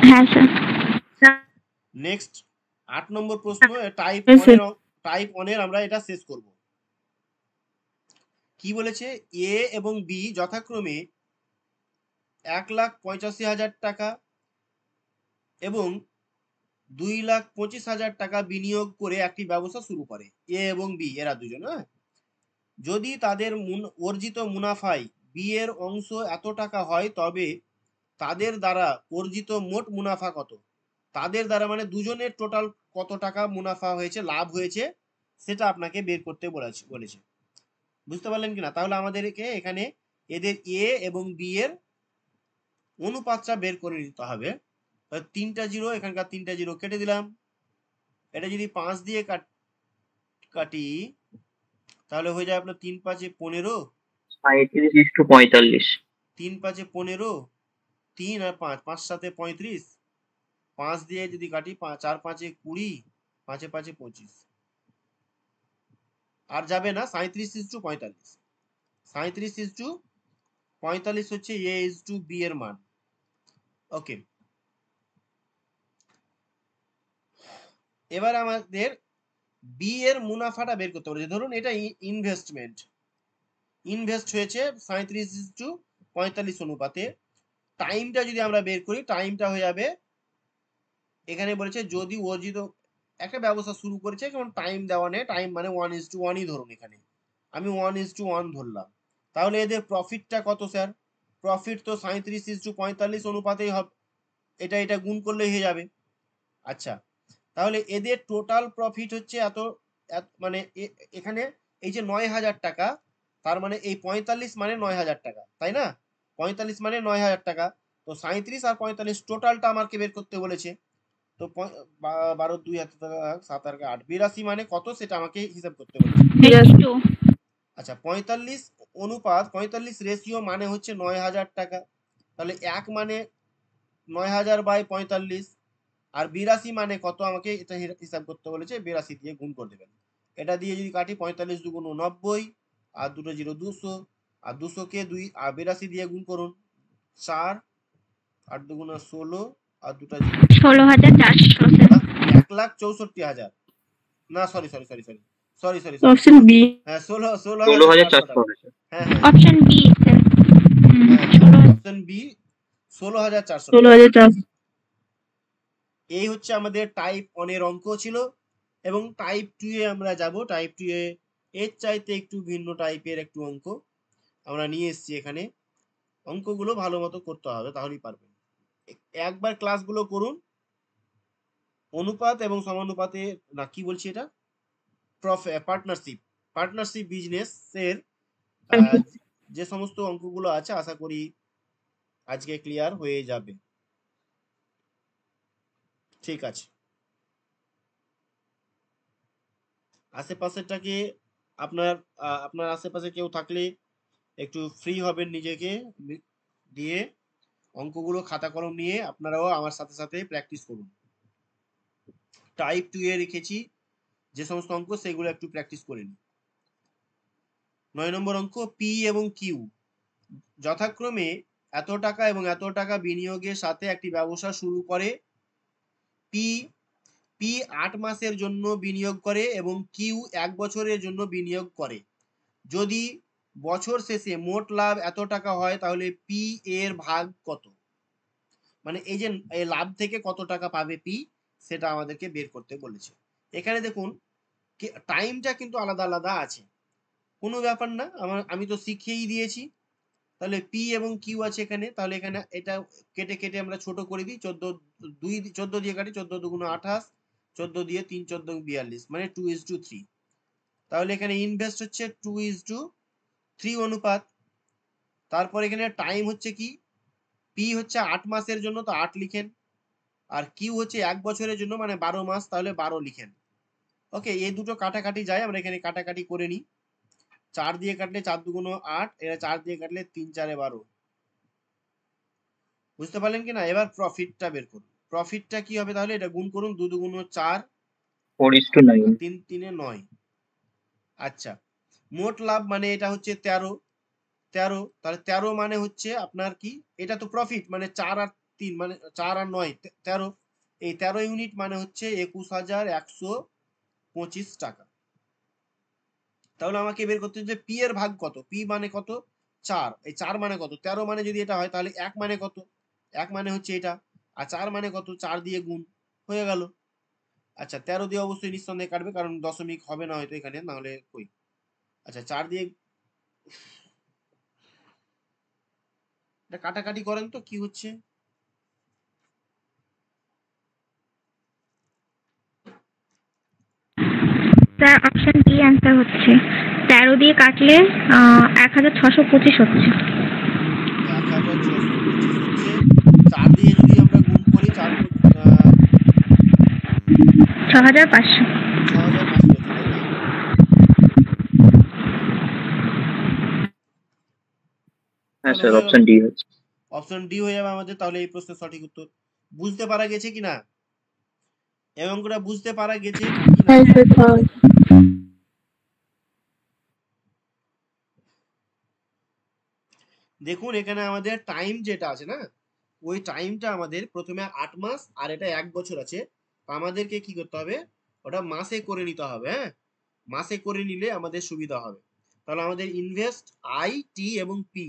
হ্যাঁ স্যার। নেক্সট 8 নম্বর প্রশ্ন, টাইপ Yes, 1 sir. এর, টাইপ 1 এর আমরা এটা শেষ করব। কি বলেছে, এ এবং বি যথাক্রমে 1,85,000 টাকা এবং 2,25,000 টাকা বিনিয়োগ করে একটি ব্যবসা শুরু করে। এ এবং বি এরা দুজন, হ্যাঁ, যদি তাদের অর্জিত মুনাফায় বি এর অংশ এত টাকা হয় তবে তাদের দ্বারা অর্জিত মোট মুনাফা কত, তাদের দ্বারা মানে দুজনের টোটাল কত টাকা মুনাফা হয়েছে, লাভ হয়েছে, সেটা আপনাকে বের করতে বলেছে। বুঝতে পারলেন কিনা? তাহলে আমাদেরকে এখানে এদের এ এবং বি এর অনুপাতটা বের করে নিতে হবে। 3টা জিরো, এখানকার 3টা জিরো কেটে দিলাম, এটা যদি 5 দিয়ে কাটি তাহলে হয়ে যায় আপনার 3 5 15, 35:45, 3 5 15, 3 আর 5, 5 7 35, 5 দিয়ে যদি কাটি 4 5 20, 5 এ 5 এ 25 আর যাবে না 37:45 37:45 হচ্ছে a is to b এর মান। ওকে, এবার আমাদের বি এর মুনাফাটা বের করতে বলেছে। ধরুন এটা ইনভেস্ট হয়েছে 37:45 অনুপাতে। টাইমটা যদি আমরা বের করি, টাইমটা হয়ে যাবে, এখানে বলেছে যদি অর্জিত একটা ব্যবসা শুরু করেছে, কারণ টাইম দেওয়া নেই, টাইম মানে 1:1ই ধরুন, এখানে আমি 1:1 ধরলাম। তাহলে এদের প্রফিটটা কত স্যার? প্রফিট তো 37:45 অনুপাতেই হবে, এটা গুণ করলেই হয়ে যাবে। আচ্ছা, তাহলে এদের টোটাল প্রফিট হচ্ছে এত, মানে এখানে এই যে 9,000 টাকা, তার মানে এই 45 মানে 9,000 টাকা, তাই না? 45 মানে 9,000 টাকা। তো 37 আর 45 টোটালটা আমাকে বের করতে বলেছে। তো 12 2 7 আর 8 82 মানে কত সেটা আমাকে হিসাব করতে বলেছে। 82 আচ্ছা, 45 অনুপাত 45 রেশিও মানে হচ্ছে 9,000 টাকা। তাহলে 1 মানে 9,000 বাই 45, আর 82 মানে কত আমাকে এটা হিসাব করতে বলেছে, 82 দিয়ে গুণ করে দেবেন। এটা দিয়ে যদি কাটি 45 দুগুণ 90, আর দুটো 0 200, আর 200 কে 2 আর 82 দিয়ে গুণ করুন 4, 8 দুগুণ 16, আর দুটো 0 16,400 স্যার। 1,64,000, না সরি, অপশন বি। হ্যাঁ 16,400 16,400 টাকা। হবে স্যার। হ্যাঁ হ্যাঁ option B sir. Option B 16,400 টাকা। 16,400। এই হচ্ছে আমাদের টাইপ 1 এর অঙ্ক ছিল। এবং টাইপ 2 এ আমরা যাব। টাইপ 2 এ এর চাইতে একটু ভিন্ন টাইপের একটু অঙ্ক আমরা নিয়ে এসেছি এখানে। অঙ্কগুলো ভালো মতো করতে হবে, তাহলেই পারবেন। একবার ক্লাসগুলো করুন। অনুপাত এবং সমানুপাতে, না কি বলছি এটা, পার্টনারশিপ বিজনেস এর যে সমস্ত অঙ্কগুলো আছে, আশা করি আজকে ক্লিয়ার হয়ে যাবে। ঠিক আছে, আশেপাশেরটাকে আপনার আশেপাশে কেউ থাকলে একটু ফ্রি হবেন, নিজেকে দিয়ে অঙ্কগুলো খাতা কলম নিয়ে আপনারাও আমার সাথে সাথে প্র্যাকটিস করুন। টাইপ 2 এ রেখেছি যে সমস্ত অঙ্ক, সেগুলো একটু প্র্যাকটিস করে নিন। 9 নম্বর অঙ্ক, পি এবং কিউ যথাক্রমে এত টাকা এবং এত টাকা বিনিয়োগের সাথে একটি ব্যবসা শুরু করে। পি 8 মাসের জন্য বিনিয়োগ করে এবং কিউ 1 বছরের জন্য বিনিয়োগ করে। যদি বছর শেষে মোট লাভ এত টাকা হয়, তাহলে পি এর ভাগ কত? মানে এই যে এই লাভ থেকে কত টাকা পাবে পি, সেটা আমাদেরকে বের করতে বলেছে। এখানে দেখুন টাইমটা কিন্তু আলাদা আলাদা আছে, কোনো ব্যাপার না, আমি তো শিখিয়েই দিয়েছি। তাহলে পি এবং কিউ আছে এখানে, তাহলে এখানে এটা কেটে কেটে আমরা ছোট করে দিই। 14 দিয়ে কাটি, 14 দুগুণ 28, 14 দিয়ে 3 14 42, মানে 2:3। তাহলে এখানে ইনভেস্ট হচ্ছে 2:3 অনুপাত। তারপর এখানে টাইম হচ্ছে কি, পি হচ্ছে 8 মাসের জন্য, তো 8 লিখেন। আর কিউ হচ্ছে 1 বছরের জন্য, মানে 12 মাস, তাহলে 12 লিখেন। ওকে, এই দুটো কাটাকাটি যায়, আমরা এখানে কাটাকাটি করে নিই। 4 দিয়ে কাটলে 4 দুগুণ 8, এটা 4 দিয়ে কাটলে 3 4 12। বুঝতে পারলেন কিনা? এবার প্রফিটটা বের করুন। প্রফিটটা কি হবে? তাহলে এটা গুণ করুন, 2 দুগুণ 4, 4:9। 3 3 9। আচ্ছা, মোট লাভ মানে এটা হচ্ছে 13। তাহলে 13 মানে হচ্ছে আপনার কি, এটা তো প্রফিট, মানে 4 আর 3 মানে 4 আর 9 13। এই 13 ইউনিট মানে হচ্ছে 21,125 টাকা। তাহলে আমাকে বের করতে হবে যে পি এর ভাগ কত। পি মানে কত? 4। এই 4 মানে কত? 13 মানে যদি এটা হয়, তাহলে 1 মানে কত? 1 মানে হচ্ছে এটা। আর 4 মানে কত? 4 দিয়ে গুণ হয়ে গেল। আচ্ছা, 13 দিয়ে অবশ্যই নিঃসন্দেহে কাটবে, কারণ দশমিক হবে না হয়তো এখানে, নাহলে কই। আচ্ছা, 4 দিয়ে এটা কাটাকাটি করেন তো কি হচ্ছে। স্যার অপশন বি অ্যান্সার হচ্ছে 13 দিয়ে কাটলে 1,625 হচ্ছে। 1,625 হচ্ছে। 4 দিয়ে যদি আমরা গুণ করি, 4 6,500। 6,500 হচ্ছে, তাই না? হ্যাঁ তাহলে স্যার, হয়ে গেল, অপশন ডি হচ্ছে। অপশন ডি হয়ে যাবে আমাদের। তাহলে এই প্রশ্নের সঠিক উত্তর। বুঝতে পারা গেছে কিনা? এই অঙ্কটা বুঝতে পারা গেছে কি না? দেখুন এখানে আমাদের টাইম যেটা আছে না, ওই টাইমটা আমাদের প্রথমে 8 মাস আর এটা 1 বছর আছে। তো আমাদেরকে কি করতে হবে, ওটা মাসে করে নিতে হবে। হ্যাঁ, মাসে করে নিলে আমাদের সুবিধা হবে। তাহলে আমাদের ইনভেস্ট আই, টি এবং পি,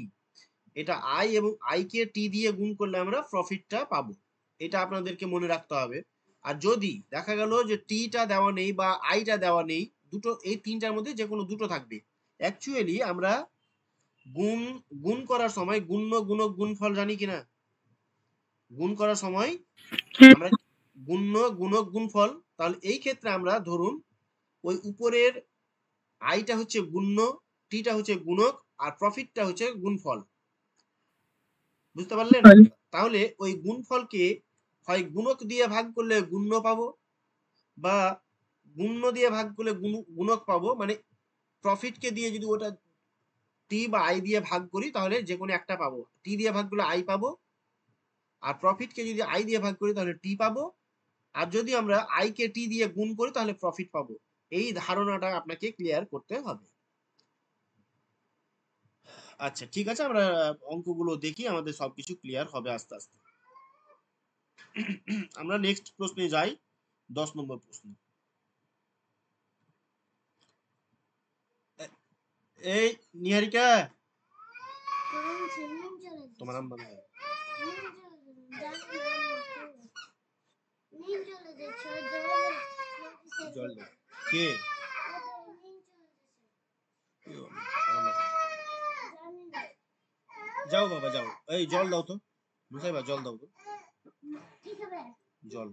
এটা আই এবং আই কে টি দিয়ে গুণ করলে আমরা প্রফিটটা পাবো। এটা আপনাদেরকে মনে রাখতে হবে। আর যদি দেখা গেল যে টিটা দেওয়া নেই বা আইটা দেওয়া নেই, দুটো এই তিনটার মধ্যে যে কোনো দুটো থাকবে। অ্যাকচুয়ালি আমরা গুণ গুণ করার সময় গুণ্য গুণক গুণফল জানি কিনা? গুণ করার সময় আমরা গুণ্য গুণক গুণফল, তাহলে এই ক্ষেত্রে আমরা ধরুন ওই উপরের আইটা হচ্ছে গুণ্য, টিটা হচ্ছে গুণক আর প্রফিটটা হচ্ছে গুণফল। বুঝতে পারলেন? তাহলে ওই গুণফলকে হয় গুণক দিয়ে ভাগ করলে গুণ্য পাবো বা গুণ্য দিয়ে ভাগ করলে গুণক পাবো। মানে প্রফিটকে দিয়ে যদি ওটা টি বা আই দিয়ে ভাগ করি তাহলে যে কোনো একটা পাবো। টি দিয়ে ভাগ করলে আই পাবো, আর প্রফিটকে যদি আই দিয়ে ভাগ করি তাহলে টি পাবো, আর যদি আমরা আই কে টি দিয়ে গুণ করি তাহলে প্রফিট পাবো। এই ধারণাটা আপনাকে ক্লিয়ার করতে হবে। আচ্ছা ঠিক আছে, আমরা অঙ্কগুলো দেখি, আমাদের সবকিছু ক্লিয়ার হবে আস্তে আস্তে। আমরা নেক্সট প্রশ্নে যাই, 10 নম্বর প্রশ্ন। এই নিহারিকা, তোমার নাম বলো। জল দাও। কে? যাও বাবা যাও, এই জল দাও তো, মুসাইবা জল দাও তো, জল।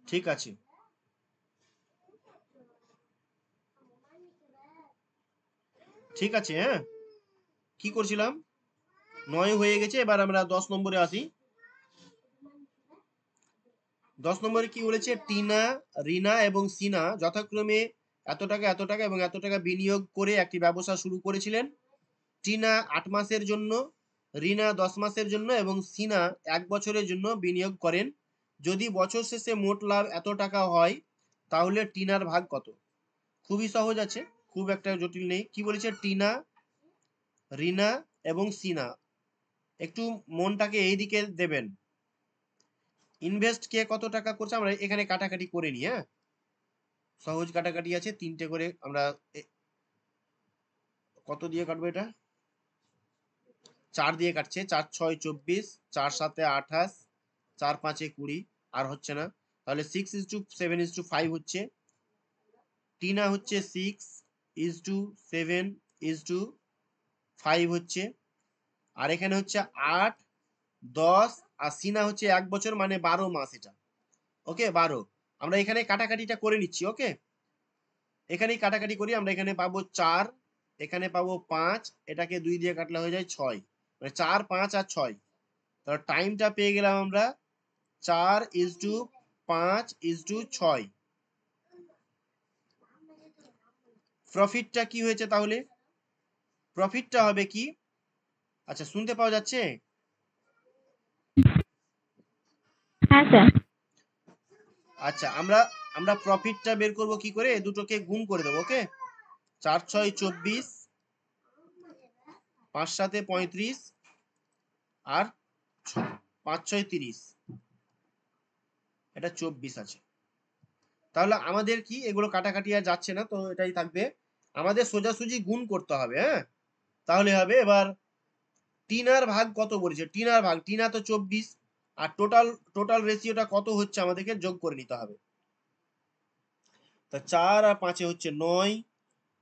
ঠিক আছে, ঠিক আছে। হ্যাঁ, কি করছিলাম? 9 হয়ে গেছে, এবার আমরা 10 নম্বরে আসি। 10 নম্বরে কি বলেছে? টিনা, রিনা এবং সিনা যথাক্রমে এত টাকা এত টাকা এবং এত টাকা বিনিয়োগ করে একটি ব্যবসা শুরু করেছিলেন। টিনা 8 মাসের জন্য, রিনা 10 মাসের জন্য এবং সিনা 1 বছরের জন্য বিনিয়োগ করেন। যদি বছর শেষে মোট লাভ এত টাকা হয় তাহলে টিনার ভাগ কত? খুবই সহজ আছে, খুব একটা জটিল নেই। কি বলেছে? টিনা, রিনা এবং সিনা। একটু মনটাকে এই দিকে দেবেন। ইনভেস্ট কে কত টাকা করছে আমরা এখানে কাটাকাটি করে নিই। হ্যাঁ, সহজ কাটাকাটি আছে, 3টে করে আমরা কত দিয়ে কাটবো? এটা 4 দিয়ে কাটছে। 4 6 24, 4 7 28, 4 5 20, আর হচ্ছে না। তাহলে 6:7:5 হচ্ছে। টিনা হচ্ছে 6:7:5 হচ্ছে। আর এখানে হচ্ছে 8, 10 আর সিনা হচ্ছে 1 বছর মানে 12 মাস এটা। ওকে, 12। আমরা এখানে কাটাকাটিটা করে নিচ্ছি। ওকে, এখানেই কাটাকাটি করি। আমরা এখানে পাবো 4, এখানে পাবো 5, এটাকে 2 দিয়ে কাটলে হয়ে যায় 6, মানে 4 5 আর 6। তাহলে টাইমটা পেয়ে গেলাম আমরা 4:5:6। প্রফিটটা কি হয়েছে তাহলে? প্রফিটটা হবে কি? আচ্ছা, শুনতে পাওয়া যাচ্ছে? হ্যাঁ স্যার। আচ্ছা, আমরা প্রফিটটা বের করব কি করে? দুটোকে গুণ করে দেবো। ওকে, 4 6 24, 5 7 35 আর 5 6 30, এটা 24 আছে। তাহলে আমাদের কি এগুলো কাটাকাটি আর যাচ্ছে না, তো এটাই থাকবে। আমাদের সোজাসুজি গুণ করতে হবে। হ্যাঁ, তাহলে হবে। এবার টিনার ভাগ কত বলেছে? টিনার ভাগ, টিনা তো 24, আর টোটাল টোটাল রেশিওটা কত হচ্ছে আমাদেরকে যোগ করে নিতে হবে। তা 4 আর 5 হচ্ছে 9,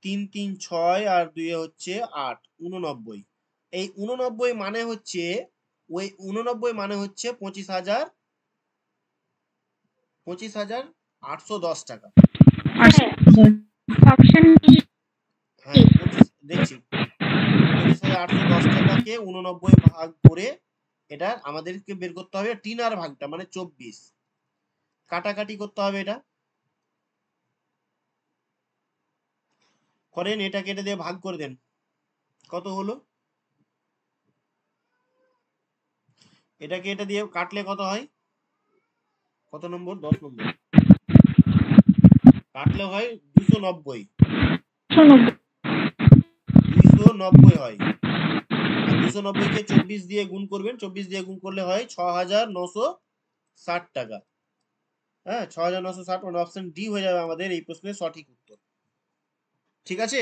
3 3 6 আর 2 হচ্ছে 8, 89। এই 89 মানে হচ্ছে, ওই 89 মানে হচ্ছে 25,810 টাকা। Option B. হ্যাঁ, দেখছি 25,810 টাকাকে 89 ভাগ করে এটা আমাদেরকে বের করতে হবে টিনার ভাগটা মানে 24। কাটাকাটি করতে হবে, এটা করেন, এটাকে এটা দিয়ে ভাগ করে দেন। কত হলো? এটাকে এটা দিয়ে কাটলে কত হয়? কত নম্বর? 10 নম্বর। কাটলে হয় 290। 290 হয়। 290 কে 24 দিয়ে গুণ করবেন, 24 দিয়ে গুণ করলে হয় 6960 টাকা। হ্যাঁ, 6960, মানে অপশন ডি হয়ে যাবে আমাদের এই প্রশ্নের সঠিক উত্তর। ঠিক আছে,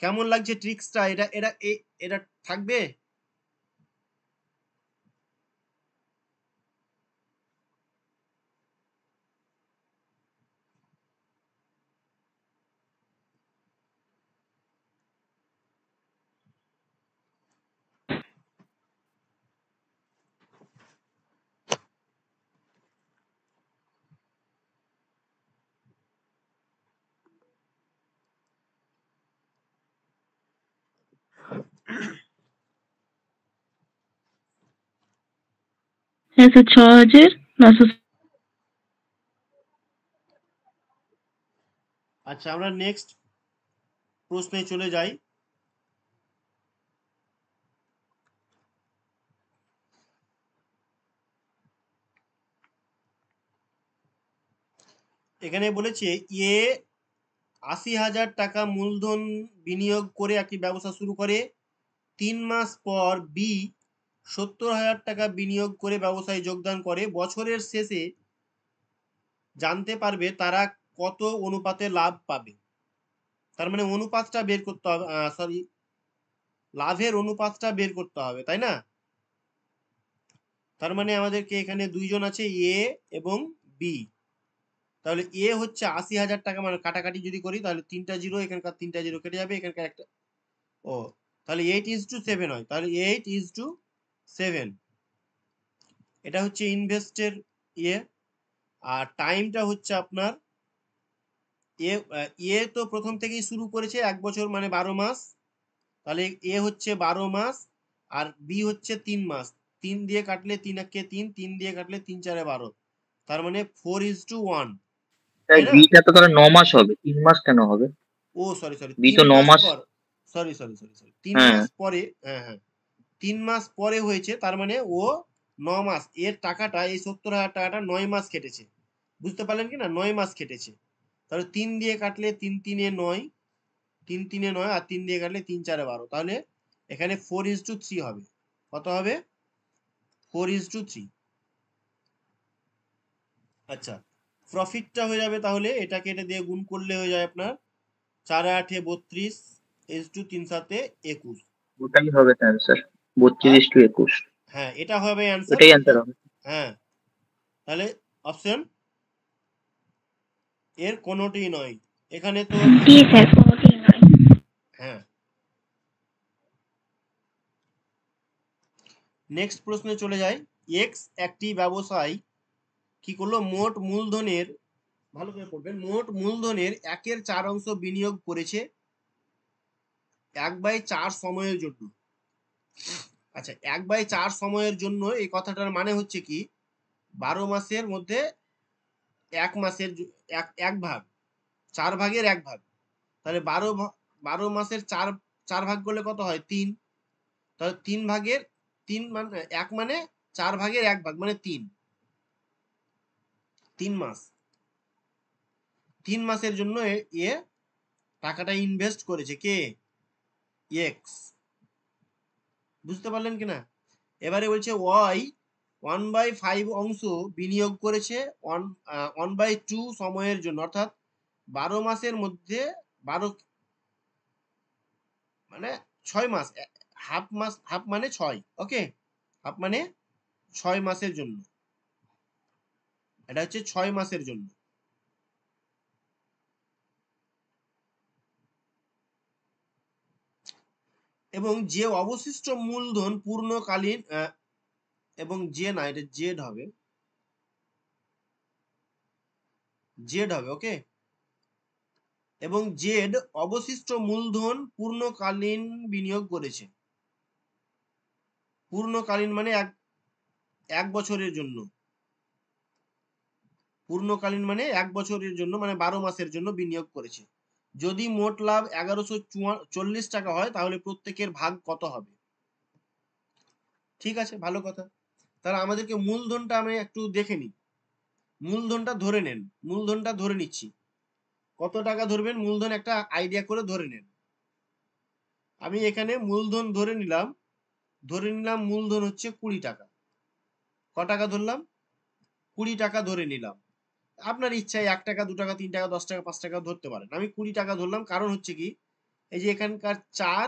কেমন লাগছে ট্রিক্সটা? এটা থাকবে? হ্যাঁ স্যার, 6900। আচ্ছা, আমরা নেক্সট প্রশ্নে চলে যাই। এখানে বলেছে এ ৮০,০০০ টাকা মূলধন বিনিয়োগ করে একটি ব্যবসা শুরু করে। ৩ মাস পর বি ৭০,০০০ টাকা বিনিয়োগ করে ব্যবসায় যোগদান করে। বছরের শেষে জানতে পারবে তারা কত অনুপাতে লাভ পাবে। তার মানে অনুপাতটা বের করতে হবে, সরি, লাভের অনুপাতটা বের করতে হবে, তাই না? তার মানে আমাদেরকে এখানে দুইজন আছে, এ এবং বি। তাহলে এ হচ্ছে ৮০,০০০ টাকা, মানে কাটাকাটি যদি করি তাহলে 3টা জিরো, এখানকার 3টা জিরো কেটে যাবে, এখানকার একটা, ও তাহলে 8:7 হয়, তাহলে 8:7। এটা হচ্ছে ইনভেস্টের ইয়ে। আর টাইমটা হচ্ছে আপনার এ তো প্রথম থেকেই শুরু করেছে 1 বছর, মানে 12 মাস। তাহলে এ হচ্ছে 12 মাস আর বি হচ্ছে 3 মাস। 3 দিয়ে কাটলে 3 একে 3, 3 দিয়ে কাটলে 3 4 12, তার মানে 4:1, তাই তাই না? বিটা তো তাহলে 9 মাস হবে, 3 মাস কেন হবে? ও সরি সরি, বি 3 তো মাস 9 মাস। পর, সরি সরি সরি সরি, 3 হ্যাঁ, মাস পরে, হ্যাঁ হ্যাঁ, 3 মাস পরে হয়েছে, তার মানে ও 9 মাস, এর টাকাটা, এই 70,০০০ টাকাটা 9 মাস কেটেছে। বুঝতে পারলেন কি না? 9 মাস কেটেছে। তাহলে 3 দিয়ে কাটলে 3 3 9, 3 3 9, আর 3 দিয়ে কাটলে 3 4 12, তাহলে এখানে 4:3 হবে। কত হবে? 4:3। আচ্ছা, প্রফিটটা হয়ে যাবে, তাহলে এটাকে এটা দিয়ে গুণ করলে হয়ে যায় আপনার 4 8 32, S2 3 7 21। ওটাই হবে অ্যান্সার, হ্যাঁ 32:21। হ্যাঁ, এটা হবে অ্যান্সার। ওটাই অ্যান্সার হবে। হ্যাঁ, তাহলে অপশন এর কোনোটি নয় এখানে তো। জি স্যার, কোনোটিই নয়। হ্যাঁ, নেক্সট প্রশ্নে চলে যায়। এক্স একটি ব্যবসায় কি করলো? মোট মূলধনের, ভালো করে পড়বেন, মোট মূলধনের 1/4 বিনিয়োগ করেছে 1/4 সময়ের জন্য। আচ্ছা, 1/4 সময়ের জন্য এই কথাটার মানে হচ্ছে কি, 12 মাসের মধ্যে 1 মাসের এক ভাগ, 4 ভাগের 1 ভাগ। তাহলে 12 মাসের 4 ভাগ করলে কত হয়? 3। তাহলে 3 ভাগের 3 মানে 1, মানে 4 ভাগের 1 ভাগ, মানে 3 মাস। 3 মাসের জন্য এ টাকাটা ইনভেস্ট করেছে, কে? এক্স। বুঝতে পারলেন কিনা? এবারে বলছে ওয়াই 1/5 অংশ বিনিয়োগ করেছে 1/2 সময়ের জন্য, অর্থাৎ 12 মাসের মধ্যে 12, মানে 6 মাস, হাফ মাস, হাফ মানে 6, ওকে, হাফ মানে 6 মাসের জন্য। এটা হচ্ছে 6 মাসের জন্য। এবং যে অবশিষ্ট মূলধন পূর্ণকালীন, এবং যে না, এটা জেড হবে, জেড হবে, ওকে। এবং জেড অবশিষ্ট মূলধন পূর্ণকালীন বিনিয়োগ করেছে। পূর্ণকালীন মানে এক বছরের জন্য। পূর্ণকালীন মানে 1 বছরের জন্য, মানে 12 মাসের জন্য বিনিয়োগ করেছে। যদি মোট লাভ 1140 টাকা হয় তাহলে প্রত্যেকের ভাগ কত হবে? ঠিক আছে, ভালো কথা। তাহলে আমাদেরকে মূলধনটা আমি একটু দেখে নিই। মূলধনটা ধরে নেন, মূলধনটা ধরে নিচ্ছি। কত টাকা ধরবেন? মূলধন একটা আইডিয়া করে ধরে নেন। আমি এখানে মূলধন ধরে নিলাম মূলধন হচ্ছে 20 টাকা। ক টাকা ধরলাম? 20 টাকা ধরে নিলাম। আপনার ইচ্ছায় 1 টাকা 2 টাকা 3 টাকা 10 টাকা 5 টাকা ধরতে পারেন। আমি 20 টাকা ধরলাম, কারণ হচ্ছে কি, এই যে এখানকার 4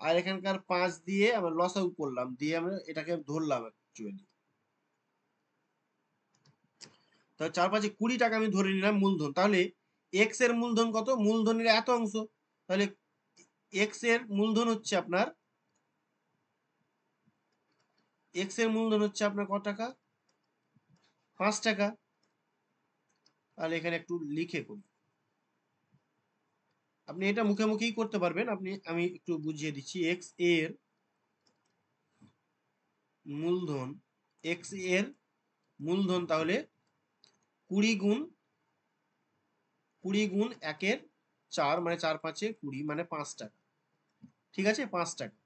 আর এখানকার 5 দিয়ে আমরা লস আউট করলাম, দিয়ে আমরা এটাকে ধরলাম অ্যাকচুয়ালি। তাহলে 4 5 20 টাকা আমি ধরে নিলাম মূলধন। তাহলে এক্স এর মূলধন কত? মূলধনের এত অংশ। তাহলে এক্স এর মূলধন হচ্ছে আপনার কত টাকা? 5 টাকা। তাহলে এখানে একটু লিখে করি। আপনি এটা মুখে মুখেই করতে পারবেন। আমি একটু বুঝিয়ে দিচ্ছি। এক্স এর মূলধন তাহলে 20 গুণ 1 এর 4 মানে 4 5 20 মানে 5 টাকা। ঠিক আছে, 5 টাকা।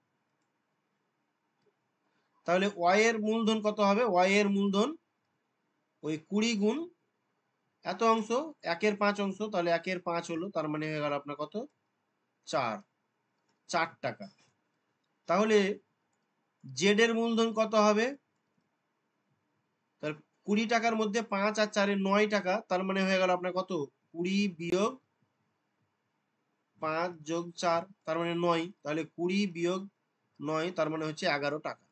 তাহলে ওয়াই এর মূলধন কত হবে? ওয়াই এর মূলধন ওই 20 গুণ এত অংশ, 1 এর 5 অংশ, তাহলে 1 এর 5 হলো, তার মানে হয়ে গেল আপনার কত? 4 টাকা। তাহলে জেড এর মূলধন কত হবে? তার 20 টাকার মধ্যে 5 আর 4 9 টাকা, তার মানে হয়ে গেল আপনার কত? 20 বিয়োগ 5 যোগ 4, তার মানে 9। তাহলে 20 বিয়োগ 9 তার মানে হচ্ছে 11 টাকা।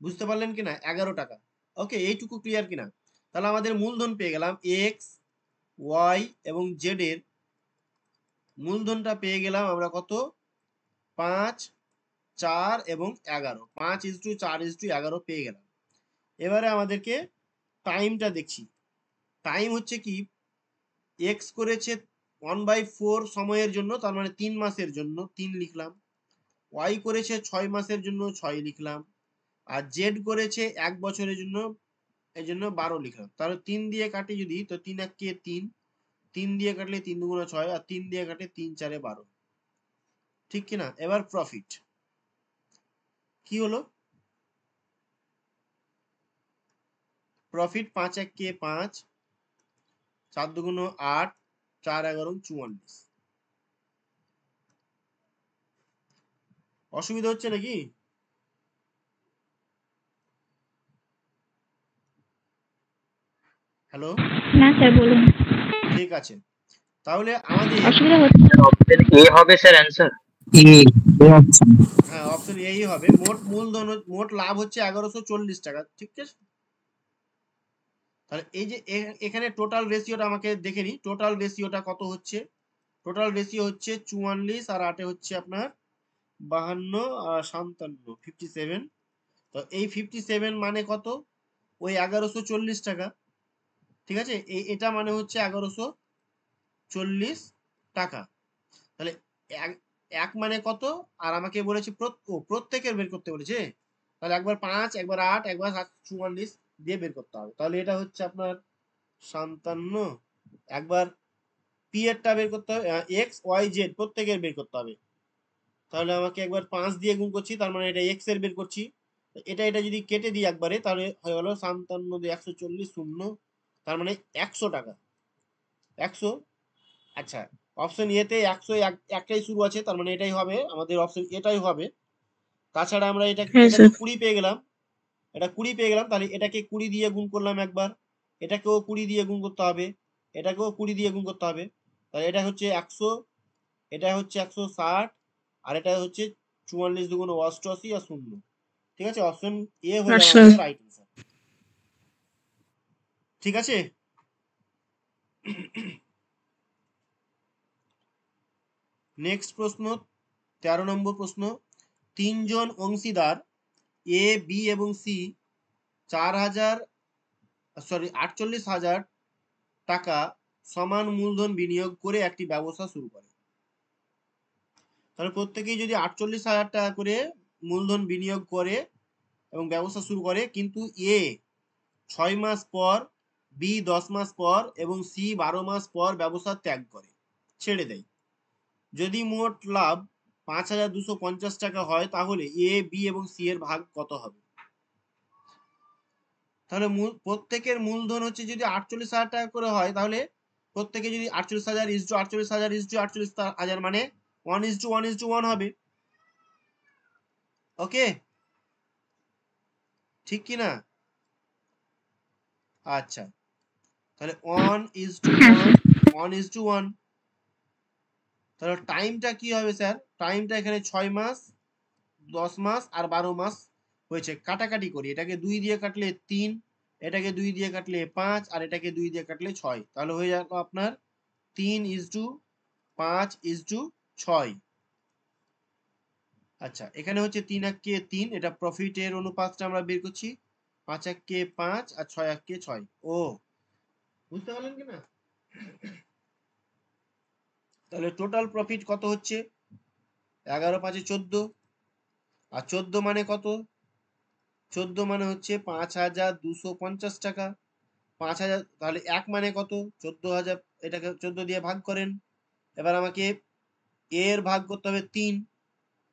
বুঝতে পারলেন কিনা? 11 টাকা। ওকে, এইটুকু ক্লিয়ার কিনা? তাহলে আমাদের মূলধন পেয়ে গেলাম। এক্স, ওয়াই এবং জেড এর মূলধনটা পেয়ে গেলাম আমরা কত? 5, 4 এবং 11। 5:4:11 পেয়ে গেলাম। এবারে আমাদেরকে টাইমটা দেখছি। টাইম হচ্ছে কি, এক্স করেছে 1/4 সময়ের জন্য, তার মানে 3 মাসের জন্য 3 লিখলাম। ওয়াই করেছে 6 মাসের জন্য 6 লিখলাম। আর জেড করেছে 1 বছরের জন্য, এই জন্য 12 লিখলাম। তাহলে 3 দিয়ে কাটি যদি, তো 3 1 কে 3, 3 দিয়ে কাটলে 3 2 6, আর 3 দিয়ে কাটলে 3 4 12। ঠিক কিনা? এবার প্রফিট কি হলো? প্রফিট 5 1 কে 5, 4 2 8, 4 11 44। অসুবিধা হচ্ছে নাকি? হ্যালো, না স্যার, বলুন। ঠিক আছে। তাহলে আমাদের অসুবিধা হচ্ছে? অপশন এ হবে স্যার অ্যান্সার। A option. হ্যাঁ, অপশন এই হবে। মোট লাভ হচ্ছে 1140 টাকা। ঠিক আছে, তাহলে এই যে এখানে টোটাল রেশিওটা আমাকে দেখে নি। টোটাল রেশিওটা কত হচ্ছে? টোটাল রেশিও হচ্ছে 44 আর 8 হচ্ছে আপনার 52 আর 57, 57। তো এই 57 মানে কত? ওই 1140 টাকা। ঠিক আছে, এটা মানে হচ্ছে 1140 টাকা। তাহলে এক এক মানে কত? আর আমাকে বলেছে প্রত্যেকের বের করতে বলেছে। তাহলে একবার 5, একবার 8, একবার 44 দিয়ে বের করতে হবে। তাহলে এটা হচ্ছে আপনার 57। একবার পি এরটা বের করতে হবে, এক্স ওয়াই জেড প্রত্যেকের বের করতে হবে। তাহলে আমাকে একবার 5 দিয়ে গুণ করছি, তার মানে এটা এক্স এর বের করছি। এটা যদি কেটে দিই একবারে, তাহলে হয়ে গেল 57 দিয়ে 140 শূন্য, তার মানে 100 টাকা। 100। আচ্ছা, অপশন এতে 100 একটাই শুরু আছে, তার মানে এটাই হবে আমাদের, অপশন এটাই হবে। তাছাড়া আমরা এটা হ্যাঁ এটা তো স্যার। 20 পেয়ে গেলাম। এটা 20 পেয়ে গেলাম, তাহলে এটাকে 20 দিয়ে গুণ করলাম একবার, এটাকেও 20 দিয়ে গুণ করতে হবে, এটাকেও 20 দিয়ে গুণ করতে হবে। তাহলে এটা হচ্ছে 100, এটা হচ্ছে 160, আর এটা হচ্ছে 44 দুগুণ 88 আর শূন্য। ঠিক আছে, অপশন এ হলো আচ্ছা। আমাদের রাইট অ্যান্সার। ঠিক আছে, নেক্সট প্রশ্ন, 13 নম্বর প্রশ্ন। 3 জন অংশীদার এ, বি এবং সি 48,000 টাকা সমান মূলধন বিনিয়োগ করে একটি ব্যবসা শুরু করে। তাহলে প্রত্যেকেই যদি 48,000 টাকা করে মূলধন বিনিয়োগ করে এবং ব্যবসা শুরু করে, কিন্তু এ 6 মাস পর, বি 10 মাস পর এবং সি 12 মাস পর ব্যবসা ত্যাগ করে, ছেড়ে দেয়। যদি মোট লাভ 5,250 টাকা হয়, তাহলে এ, বি এবং সি এর ভাগ কত হবে? তাহলে প্রত্যেকের মূলধন হচ্ছে যদি 48,000 টাকা করে হয়, তাহলে প্রত্যেকে যদি 48,000 ইস টু 48,000 ইস টু 48,000 মানে 1:1:1 হবে। ওকে, ঠিক কি না? আচ্ছা, তাহলে 1:1 তাহলে টাইমটা কি হবে স্যার? টাইমটা এখানে 6 মাস, 10 মাস আর 12 মাস হয়েছে। কাটাকাটি করি, এটাকে 2 দিয়ে কাটলে 3, এটাকে 2 দিয়ে কাটলে 5 আর এটাকে 2 দিয়ে কাটলে 6, তাহলে হয়ে গেল আপনার 3:5:6। আচ্ছা, এখানে হচ্ছে 3:1 এটা প্রফিটের অনুপাতটা আমরা বের করছি। 5:1 আর 6:1 ও, বুঝতে পারলেন কি না? তাহলে টোটাল প্রফিট কত হচ্ছে? 11×5=14। আর 14 মানে কত? 14 মানে হচ্ছে 5,250 টাকা। 5,000, তাহলে 1 মানে কত? 14,000, এটাকে 14 দিয়ে ভাগ করেন। এবার আমাকে এর ভাগ করতে হবে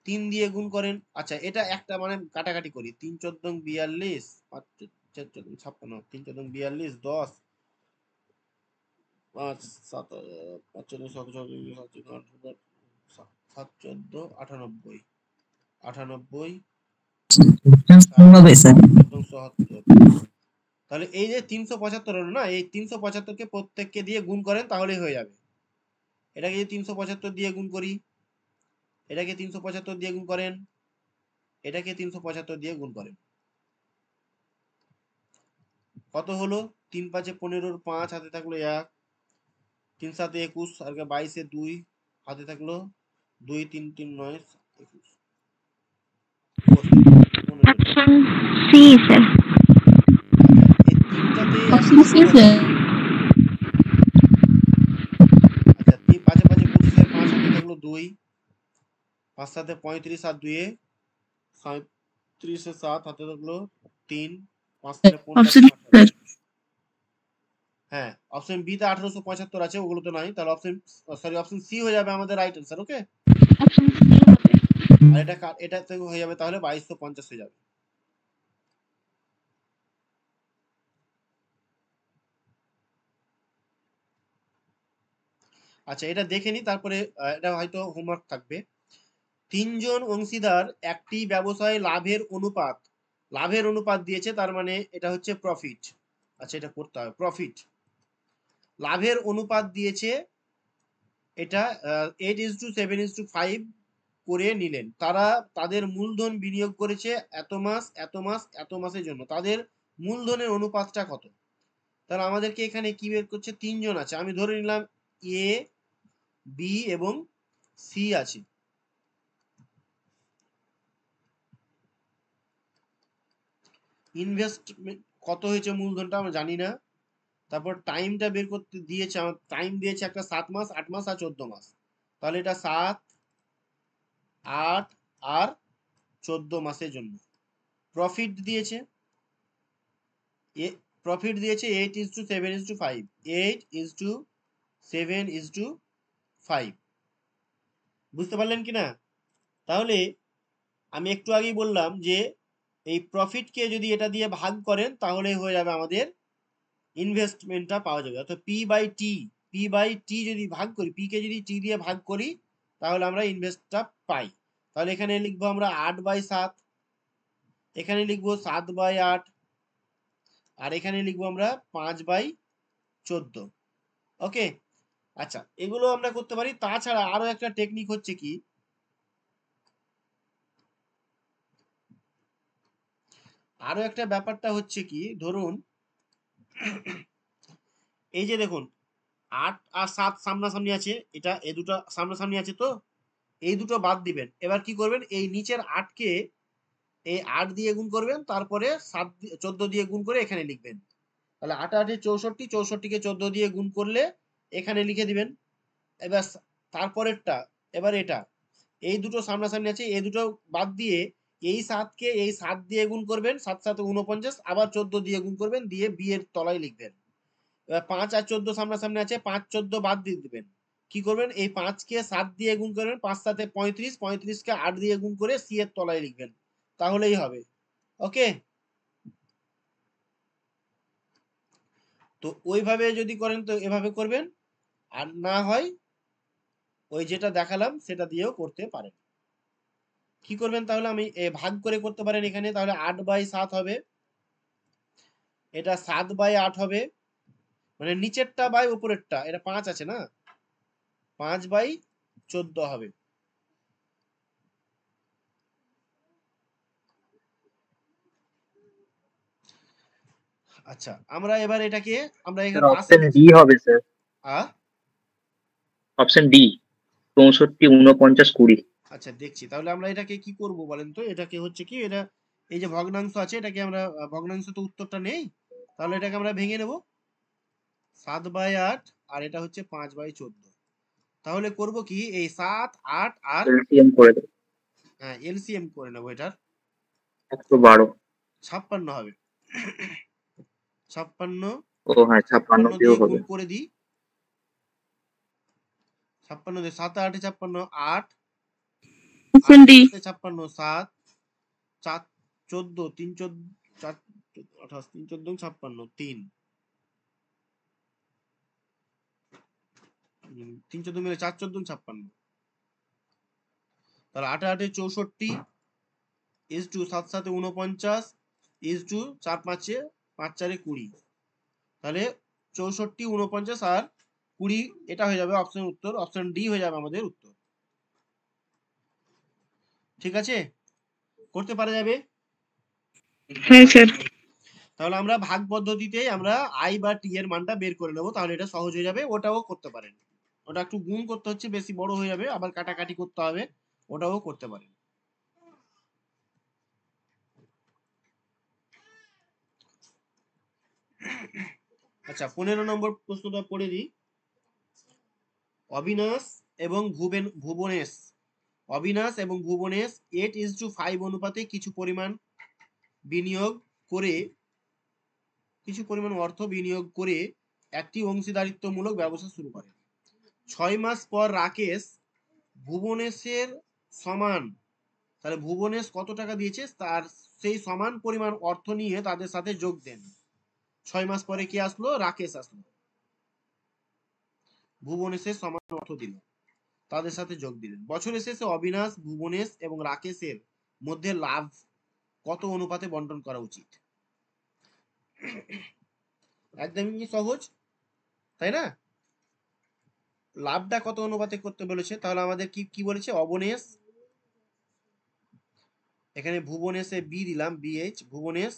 3 দিয়ে গুণ করেন। আচ্ছা, এটা একটা মানে কাটাকাটি করি। 3×14=42, 5×4=56, 3×14=42, 10, 5, 7, 14, 98, স্যার 74। তাহলে এই যে 375 হলো না, এই 375কে প্রত্যেককে দিয়ে গুণ করেন তাহলেই হয়ে যাবে। এটাকে যদি 375 দিয়ে গুণ করি, এটাকে 375 দিয়ে গুণ করেন, এটাকে 375 দিয়ে গুণ করেন, কত হলো? 3×5=15, 5 হাতে থাকলো 1, 3×7=21 আর 22-2 হাতে থাকলো 2, 3×3=9, 21, 15। Option C sir. এই তিনটাতেই অপশন একটা সি করে স্যার। আচ্ছা, 3×5=25 এর 5 হাতে থাকলো 2, 5×7=35 আর 2-37 এর 7 হাতে থাকলো 3, 5×3=15, অপশন স্যার। হ্যাঁ, অপশন বি তে 1875 আছে, ওগুলো তো নাই, তাহলে অপশন সি হয়ে যাবে আমাদের রাইট অ্যান্সার। ওকে, অপশন সি হবে। আর এটা থেকে হয়ে যাবে তাহলে 2250 হয়ে যাবে। আচ্ছা, এটা দেখে নি, তারপরে এটা হয়তো হোমওয়ার্ক থাকবে। 3 জন অংশীদার একটি ব্যবসায় লাভের অনুপাত দিয়েছে, তার মানে এটা হচ্ছে প্রফিট। আচ্ছা, এটা করতে হবে, প্রফিট লাভের অনুপাত দিয়েছে, এটা 8:7:5 করে নিলেন। তারা তাদের মূলধন বিনিয়োগ করেছে এত মাস এত মাস এত মাসের জন্য। তাদের মূলধনের অনুপাতটা কত? তাহলে আমাদেরকে এখানে কি বের করছে? 3 জন আছে, আমি ধরে নিলাম এ, বি এবং সি আছে। ইনভেস্টমেন্ট কত হয়েছে মূলধনটা আমরা জানি না। তারপর টাইমটা বের করতে দিয়েছে, আমার টাইম দিয়েছে একটা 7 মাস, 8 মাস আর 14 মাস। তাহলে এটা 7, 8 আর 14 মাসের জন্য। প্রফিট দিয়েছে, প্রফিট দিয়েছে 8:7:5, 8:7:5। বুঝতে পারলেন কিনা? তাহলে আমি একটু আগেই বললাম যে এই প্রফিটকে যদি এটা দিয়ে ভাগ করেন তাহলে হয়ে যাবে আমাদের ইনভেস্টমেন্টটা পাওয়া যাবে। অর্থাৎ পি বাই টি যদি ভাগ করি, পি কে যদি টি দিয়ে ভাগ করি তাহলে আমরা ইনভেস্টটা পাই। তাহলে এখানে লিখবো আমরা 8/7, এখানে লিখবো 7/8, আর এখানে লিখবো আমরা 5/14। ওকে, আচ্ছা, এগুলো আমরা করতে পারি। তাছাড়া আরো একটা টেকনিক হচ্ছে কি, আরো একটা ব্যাপারটা হচ্ছে কি, ধরুন এই যে দেখুন 8 আর 7 সামনাসামনি আছে, এটা এই দুটো সামনাসামনি আছে, তো এই দুটো বাদ দিবেন। এবার কি করবেন? এই নিচের 8 কে এই 8 দিয়ে গুণ করবেন, তারপরে 14 দিয়ে গুণ করে এখানে লিখবেন। তাহলে 8 8 64, 64 কে 14 দিয়ে গুণ করলে এখানে লিখে দিবেন। এবার তারপরেরটা, এবার এটা এই দুটো সামনাসামনি আছে, এই দুটো বাদ দিয়ে এই 7 কে এই 7 দিয়ে গুণ করবেন, 7 7 49, আবার 14 দিয়ে গুণ করবেন, দিয়ে বি এর তলায় লিখবেন। এবার 5 আর 14 সামনাসামনি আছে, 5 14 বাদ দিয়ে দিবেন। কি করবেন? এই 5 কে 7 দিয়ে গুণ করবেন, 5 7 35, 35 কে 8 দিয়ে গুণ করে সি এর তলায় লিখবেন, তাহলেই হবে। ওকে, তো ওইভাবে যদি করেন তো এভাবে করবেন, আর না হয় ওই যেটা দেখালাম সেটা দিয়েও করতে পারেন। কি করবেন তাহলে, আমি ভাগ করে করতে পারেন এখানে, তাহলে 8/7 হবে, এটা 7/8 হবে, মানে নিচেরটা বাই উপরেরটা, এটা 5 আছে না, 5/14 হবে। আচ্ছা, আমরা এবার এটাকে আমরা স্যার এখানে পাশে অপশন লিখি। ডি হবে স্যার, অপশন ডি 64, 49, 20। আচ্ছা দেখছি, তাহলে আমরা এটাকে কি করব বলেন তো, এটাকে হচ্ছে কি, এটা এই যে ভগ্নাংশ আছে, এটাকে আমরা ভগ্নাংশ তো উত্তরটা নেই, তাহলে এটাকে আমরা ভেঙে নেব 7/8, আর এটা হচ্ছে 5/14। তাহলে করব কি, এই 7, 8 আর এলসিএম করে দেবো, হ্যাঁ এলসিএম করে নেবো, এটার 112। 56 হবে। 56, ও হ্যাঁ, 56 56 দিয়েও দিয়ে হবে। গুণ করে দিই, 56 দিয়ে 7 8 56, 8 অপশন ডি। 56, 7 4 14 3 14 4 28 3 14 56 3 3 14 মিলে 4 14 56, তাহলে 8 8 64 ইজ টু 7 7 49 ইজ টু 4 5 5 4 20, তাহলে 64 49 আর 20, এটা হয়ে যাবে অপশন উত্তর, অপশন ডি হয়ে যাবে আমাদের উত্তর। ঠিক আছে, করতে পারা যাবে। হ্যাঁ স্যার। তাহলে আমরা ভাগ পদ্ধতিতে আমরা আই বা টি এর মানটা বের করে নেবো, তাহলে এটা সহজ হয়ে যাবে। ওটাও করতে পারেন, ওটা একটু গুণ করতে হচ্ছে, বেশি বড় হয়ে যাবে, আবার কাটাকাটি করতে হবে, ওটাও করতে পারেন। আচ্ছা 15 নম্বর প্রশ্নটা পড়ে দিই। অবিনাশ এবং ভুবনেশ, অবিনাশ এবং ভুবনেশ 8:5 অনুপাতে কিছু পরিমাণ অর্থ বিনিয়োগ করে একটি অংশীদারিত্বমূলক ব্যবসা শুরু করে। 6 মাস পর রাকেশ ভুবনেশের সমান, তাহলে ভুবনেশ কত টাকা দিয়েছে তার সেই সমান পরিমাণ অর্থ নিয়ে তাদের সাথে যোগ দেন। 6 মাস পরে কি আসলো, রাকেশ আসলো, ভুবনেশের সমান অর্থ দিল, তাদের সাথে যোগ দিলেন। বছরের শেষে অবিনাশ, ভুবনেশ এবং রাকেশের মধ্যে লাভ কত অনুপাতে বন্টন করা উচিত? একদমই সহজ, তাই না? লাভটা কত অনুপাতে করতে বলেছে, তাহলে আমাদের কি কি বলেছে, অবনেশ, এখানে ভুবনেশে বি দিলাম, বিএইচ ভুবনেশ,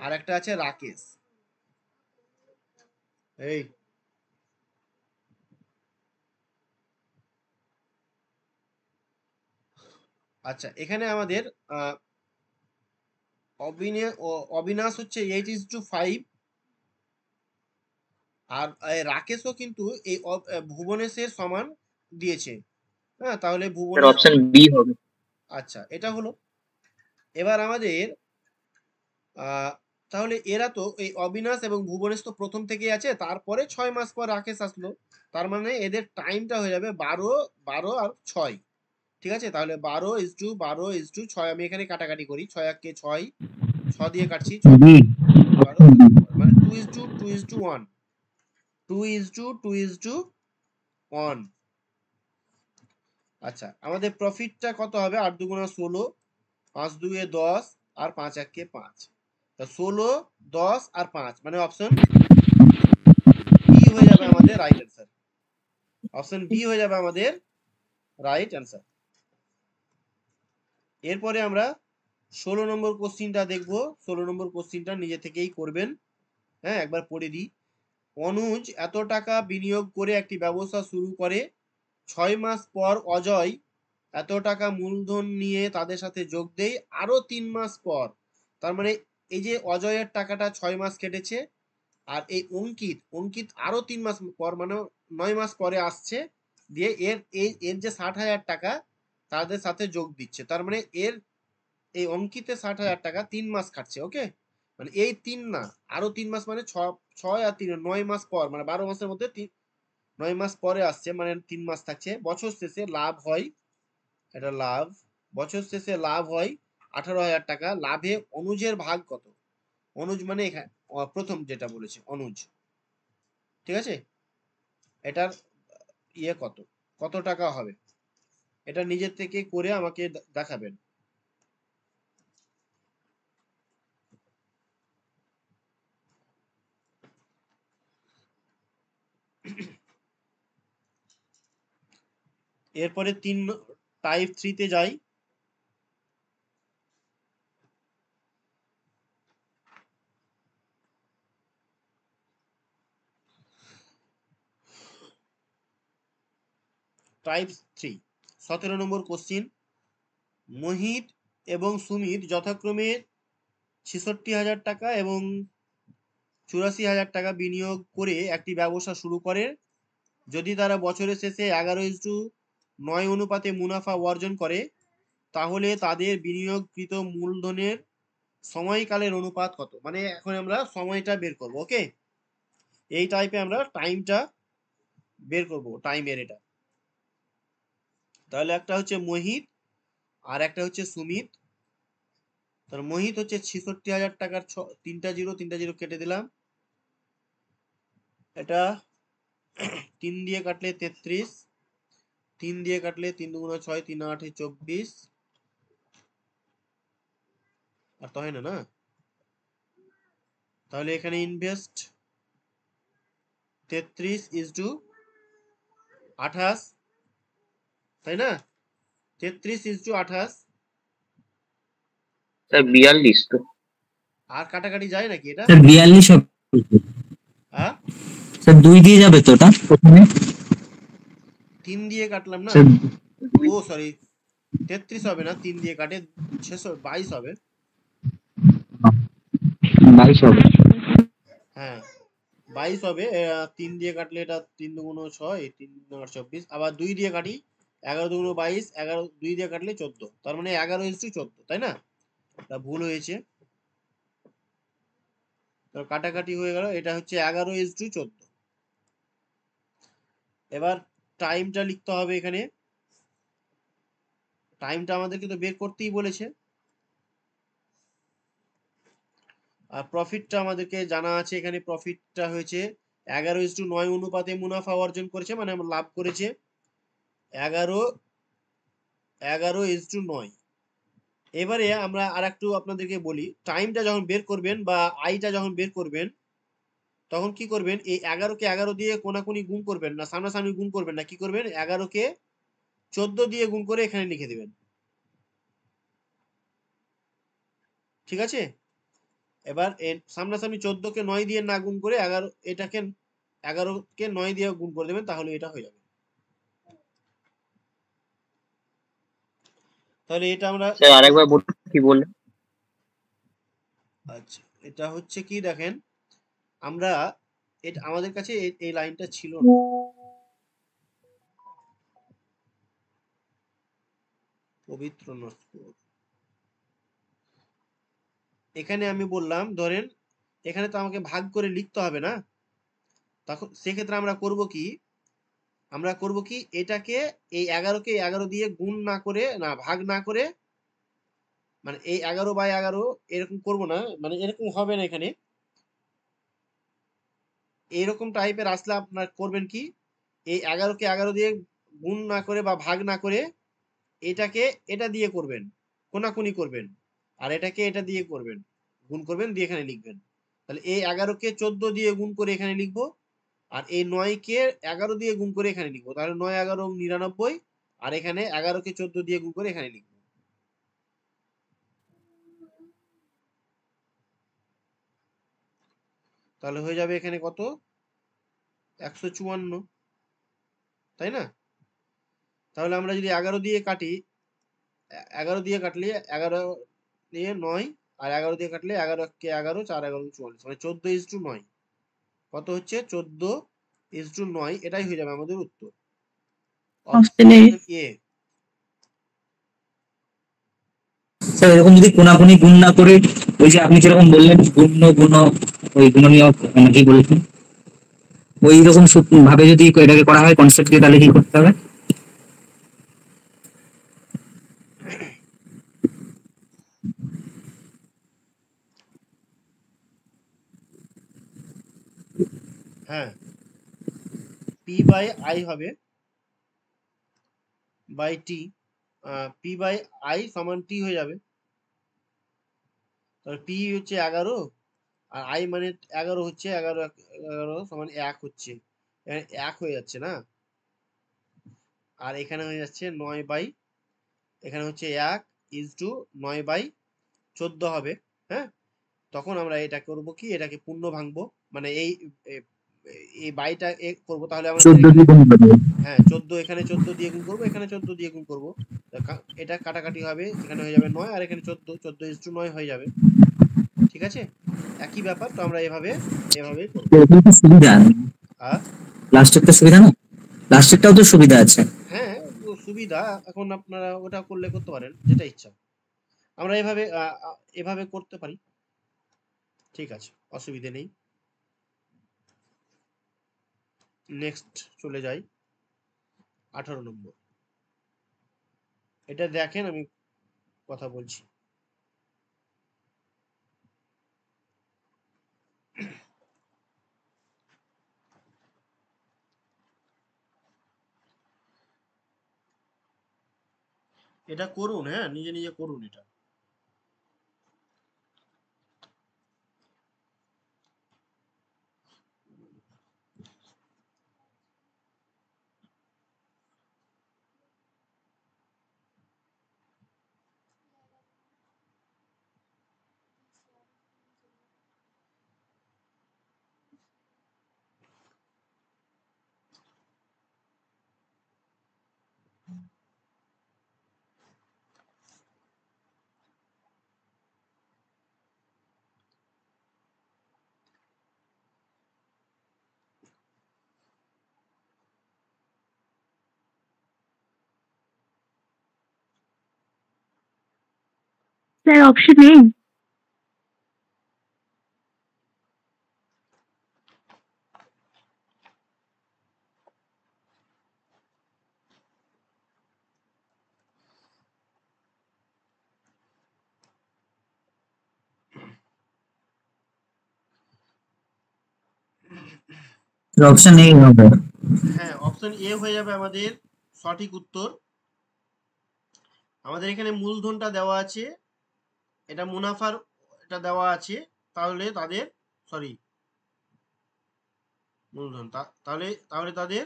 আর একটা আছে রাকেশ, এই আচ্ছা এখানে আমাদের অবিনাশ হচ্ছে 8:5, আর রাকেশও কিন্তু এই ভুবনেশের সমান দিয়েছে। হ্যাঁ, তাহলে স্যার ভুবনেশ, অপশন বি হবে। আচ্ছা এটা হলো। এবার আমাদের আহ তাহলে এরা তো এই অবিনাশ এবং ভুবনেশ তো প্রথম থেকেই আছে, তারপরে 6 মাস পর রাকেশ আসলো, তার মানে এদের টাইমটা হয়ে যাবে 12 12 আর 6। ঠিক আছে, তাহলে 12:6, আমি এখানে কাটাকাটি করি, 6 1 কে 6, 6 দিয়ে কাটছি, 6 বি। 12 মানে 2:1, 2:1। আচ্ছা আমাদের প্রফিটটা কত হবে, 8 2 16, 5 2 10, আর 5 1 কে 5, তা 16 10 আর 5, মানে অপশন বি হয়ে যাবে আমাদের রাইট অ্যান্সার, অপশন বি হয়ে যাবে আমাদের রাইট অ্যান্সার। এরপরে আমরা 16 নম্বর কোশ্চিনটা দেখব। 16 নম্বর কোশ্চিনটা নিজে থেকেই করবেন, হ্যাঁ একবার পড়ে দিই। অনুজ এত টাকা বিনিয়োগ করে একটি ব্যবসা শুরু করে, 6 মাস পর অজয় এত টাকা মূলধন নিয়ে তাদের সাথে যোগ দেয় আরো 3 মাস পর, তার মানে এই যে অজয়ের টাকাটা 6 মাস কেটেছে, আর এই অঙ্কিত আরো 3 মাস পর, মানে 9 মাস পরে আসছে, দিয়ে এর যে 60,000 টাকা তাদের সাথে যোগ দিচ্ছে, তার মানে এই অঙ্কিতের 60,000 টাকা 3 মাস খাটছে। ওকে, মানে এই 3 না, আরো 3 মাস, মানে 6 আর 3 9 মাস পর, মানে 12 মাসের মধ্যে 9 মাস পরে আসছে, মানে 3 মাস থাকছে। বছর শেষে লাভ হয়, এটা লাভ, বছর শেষে লাভ হয় 18,000 টাকা, লাভে অনুজের ভাগ কত? অনুজ মানে এখানে প্রথম যেটা বলেছে অনুজ, ঠিক আছে, এটার ইয়ে কত, কত টাকা হবে, এটা নিজের থেকে করে আমাকে দেখাবেন। এরপরে টাইপ 3 তে যাই। টাইপ 3 17 নম্বর কোশ্চিন। মোহিত এবং সুমিত যথাক্রমে ৬৬,০০০ টাকা এবং ৮৪,০০০ টাকা বিনিয়োগ করে একটি ব্যবসা শুরু করে। যদি তারা বছরের শেষে 11:9 অনুপাতে মুনাফা অর্জন করে, তাহলে তাদের বিনিয়োগকৃত মূলধনের সময়কালের অনুপাত কত? মানে এখন আমরা সময়টা বের করব। ওকে, এই টাইপে আমরা টাইমটা বের করব, টাইমের এটা। তাহলে একটা হচ্ছে মোহিত আর একটা হচ্ছে সুমিত। তাহলে মোহিত হচ্ছে ৬৬,০০০ টাকার 3টা জিরো কেটে দিলাম। এটা 3 দিয়ে কাটলে 33, 3 দিয়ে কাটলে 3 দুগুণা 6, 3 8 24, আর তো হয় না না। তাহলে এখানে ইনভেস্ট 33:28, তাই না? 33:28। স্যার 42 তো। আর কাটাকাটি যায় নাকি এটা? স্যার 42 হবে। হ্যাঁ, স্যার 2 দিয়ে যাবে তো ওটা প্রথমে? 3 দিয়ে কাটলাম না। স্যার ও সরি, 33 হবে না, 3 দিয়ে কাটে 22 হবে। 22 হবে। হ্যাঁ 22 হবে। 3 দিয়ে কাটলে এটা 3 দুগুণ 6, 3 8 24, আবার 2 দিয়ে কাটি 11 দুগুণ 22, 11 2 দিয়ে কাটলে 14, তার মানে 11:14, তাই না? এটা ভুল হয়েছে, তো কাটাকাটি হয়ে গেল। এটা হচ্ছে 11:14। এবার টাইমটা লিখতে হবে এখানে। টাইমটা আমাদেরকে তো বের করতেই বলেছে, আর প্রফিটটা আমাদেরকে জানা আছে। এখানে প্রফিটটা হয়েছে 11:9 অনুপাতে মুনাফা অর্জন করেছে, মানে আমরা লাভ করেছে 11:9। এবারে আমরা আর একটু আপনাদেরকে বলি, টাইমটা যখন বের করবেন বা আইটা যখন বের করবেন, তখন কি করবেন, এই 11কে 11 দিয়ে কোনাকুনি গুণ করবেন না, সামনাসামনি গুণ করবেন না, কি করবেন, 11কে 14 দিয়ে গুণ করে এখানে লিখে দিবেন, ঠিক আছে? এবার সামনাসামনি 14কে 9 দিয়ে না গুণ করে 11 এটাকে 11কে 9 দিয়ে গুণ করে দেবেন, তাহলে এটা হয়ে যাবে। তাহলে এটা আমরা স্যার আরেকবার বলুন কি বললেন? আচ্ছা, এটা হচ্ছে কি দেখেন, আমরা এটা আমাদের কাছে এই লাইনটা ছিল না। পবিত্র নস্কর, এখানে আমি বললাম ধরেন এখানে তো আমাকে ভাগ করে লিখতে হবে না, তখন সেক্ষেত্রে আমরা করব কি, এটাকে এই 11কে 11 দিয়ে গুণ না করে, না ভাগ না করে, মানে এই 11/11 এরকম করব না, মানে এরকম হবে না এখানে। এরকম টাইপের আসলে আপনার করবেন কি, এই 11কে 11 দিয়ে গুণ না করে বা ভাগ না করে এটাকে এটা দিয়ে করবেন, কোনাকুনি করবেন, আর এটাকে এটা দিয়ে করবেন, গুণ করবেন, দিয়ে এখানে লিখবেন। তাহলে এই 11কে 14 দিয়ে গুণ করে এখানে লিখবো, আর এই 9কে 11 দিয়ে গুণ করে এখানে লিখবো। তাহলে 9 11 99, আর এখানে 11কে 14 দিয়ে গুণ করে এখানে লিখবো। তাহলে হয়ে যাবে এখানে কত, 154, তাই না? তাহলে আমরা যদি 11 দিয়ে কাটি, 11 দিয়ে কাটলে 11 দিয়ে 9, আর 11 দিয়ে কাটলে 11কে 11, 4 11 44, মানে 14:9। কত হচ্ছে, 14:9। এটাই হয়ে যাবে আমাদের উত্তর, অপশন এ। স্যার এরকম যদি কোনাকুনি গুণ না করে, ওই যে আপনি যেরকম বললেন গুণ ওই গুণনীয় মানে কি বলেছেন, ওই রকম ভাবে যদি এটাকে করা হয় কনসেপ্টকে, তাহলে কি করতে হবে? হ্যাঁ, পি বাই আই হবে by T, P by I সমান টি হয়ে যাবে। তাহলে পি হচ্ছে 11 আর আই মানে 11 হচ্ছে 11 সমান 1 হচ্ছে, এখানে 1 হয়ে যাচ্ছে না, আর এখানে হয়ে যাচ্ছে 9 বাই, এখানে হচ্ছে 1 ইজ টু 9 বাই 14 হবে। হ্যাঁ, তখন আমরা এটা করব কি, এটাকে পূর্ণ ভাঙবো, মানে এই বাইটা করবো, তাহলে আমাদের 14 এখানে দিয়ে গুণ করবো। হ্যাঁ 14, এখানে 14 দিয়ে গুণ করবো, এখানে 14 দিয়ে গুণ করবো, এটা কাটাকাটি হবে, এখানে হয়ে যাবে 9 আর এখানে 14 ইজ টু 9 হয়ে যাবে। ঠিক আছে, একই ব্যাপার, তো আমরা এভাবেই করবো। তো এটা তো সুবিধা, আর লাস্টেরটা সুবিধা না, লাস্টেরটাও তো সুবিধা আছে। হ্যাঁ, সুবিধা, এখন আপনারা ওটা করতে পারেন যেটা ইচ্ছা, আমরা এভাবে করতে পারি, ঠিক আছে, অসুবিধে নেই। নেক্সট চলে যাই, 18 নম্বর। এটা দেখেন, আমি কথা বলছি। এটা করুন, হ্যাঁ, নিজে নিজে করুন এটা। Sir option A. অপশন এই হবে। হ্যাঁ, অপশন এ হয়ে যাবে আমাদের সঠিক উত্তর। আমাদের এখানে মূলধনটা দেওয়া আছে, এটা মুনাফার এটা দেওয়া আছে, তাহলে তাদের, সরি, মূলধন তাহলে তাহলে তাদের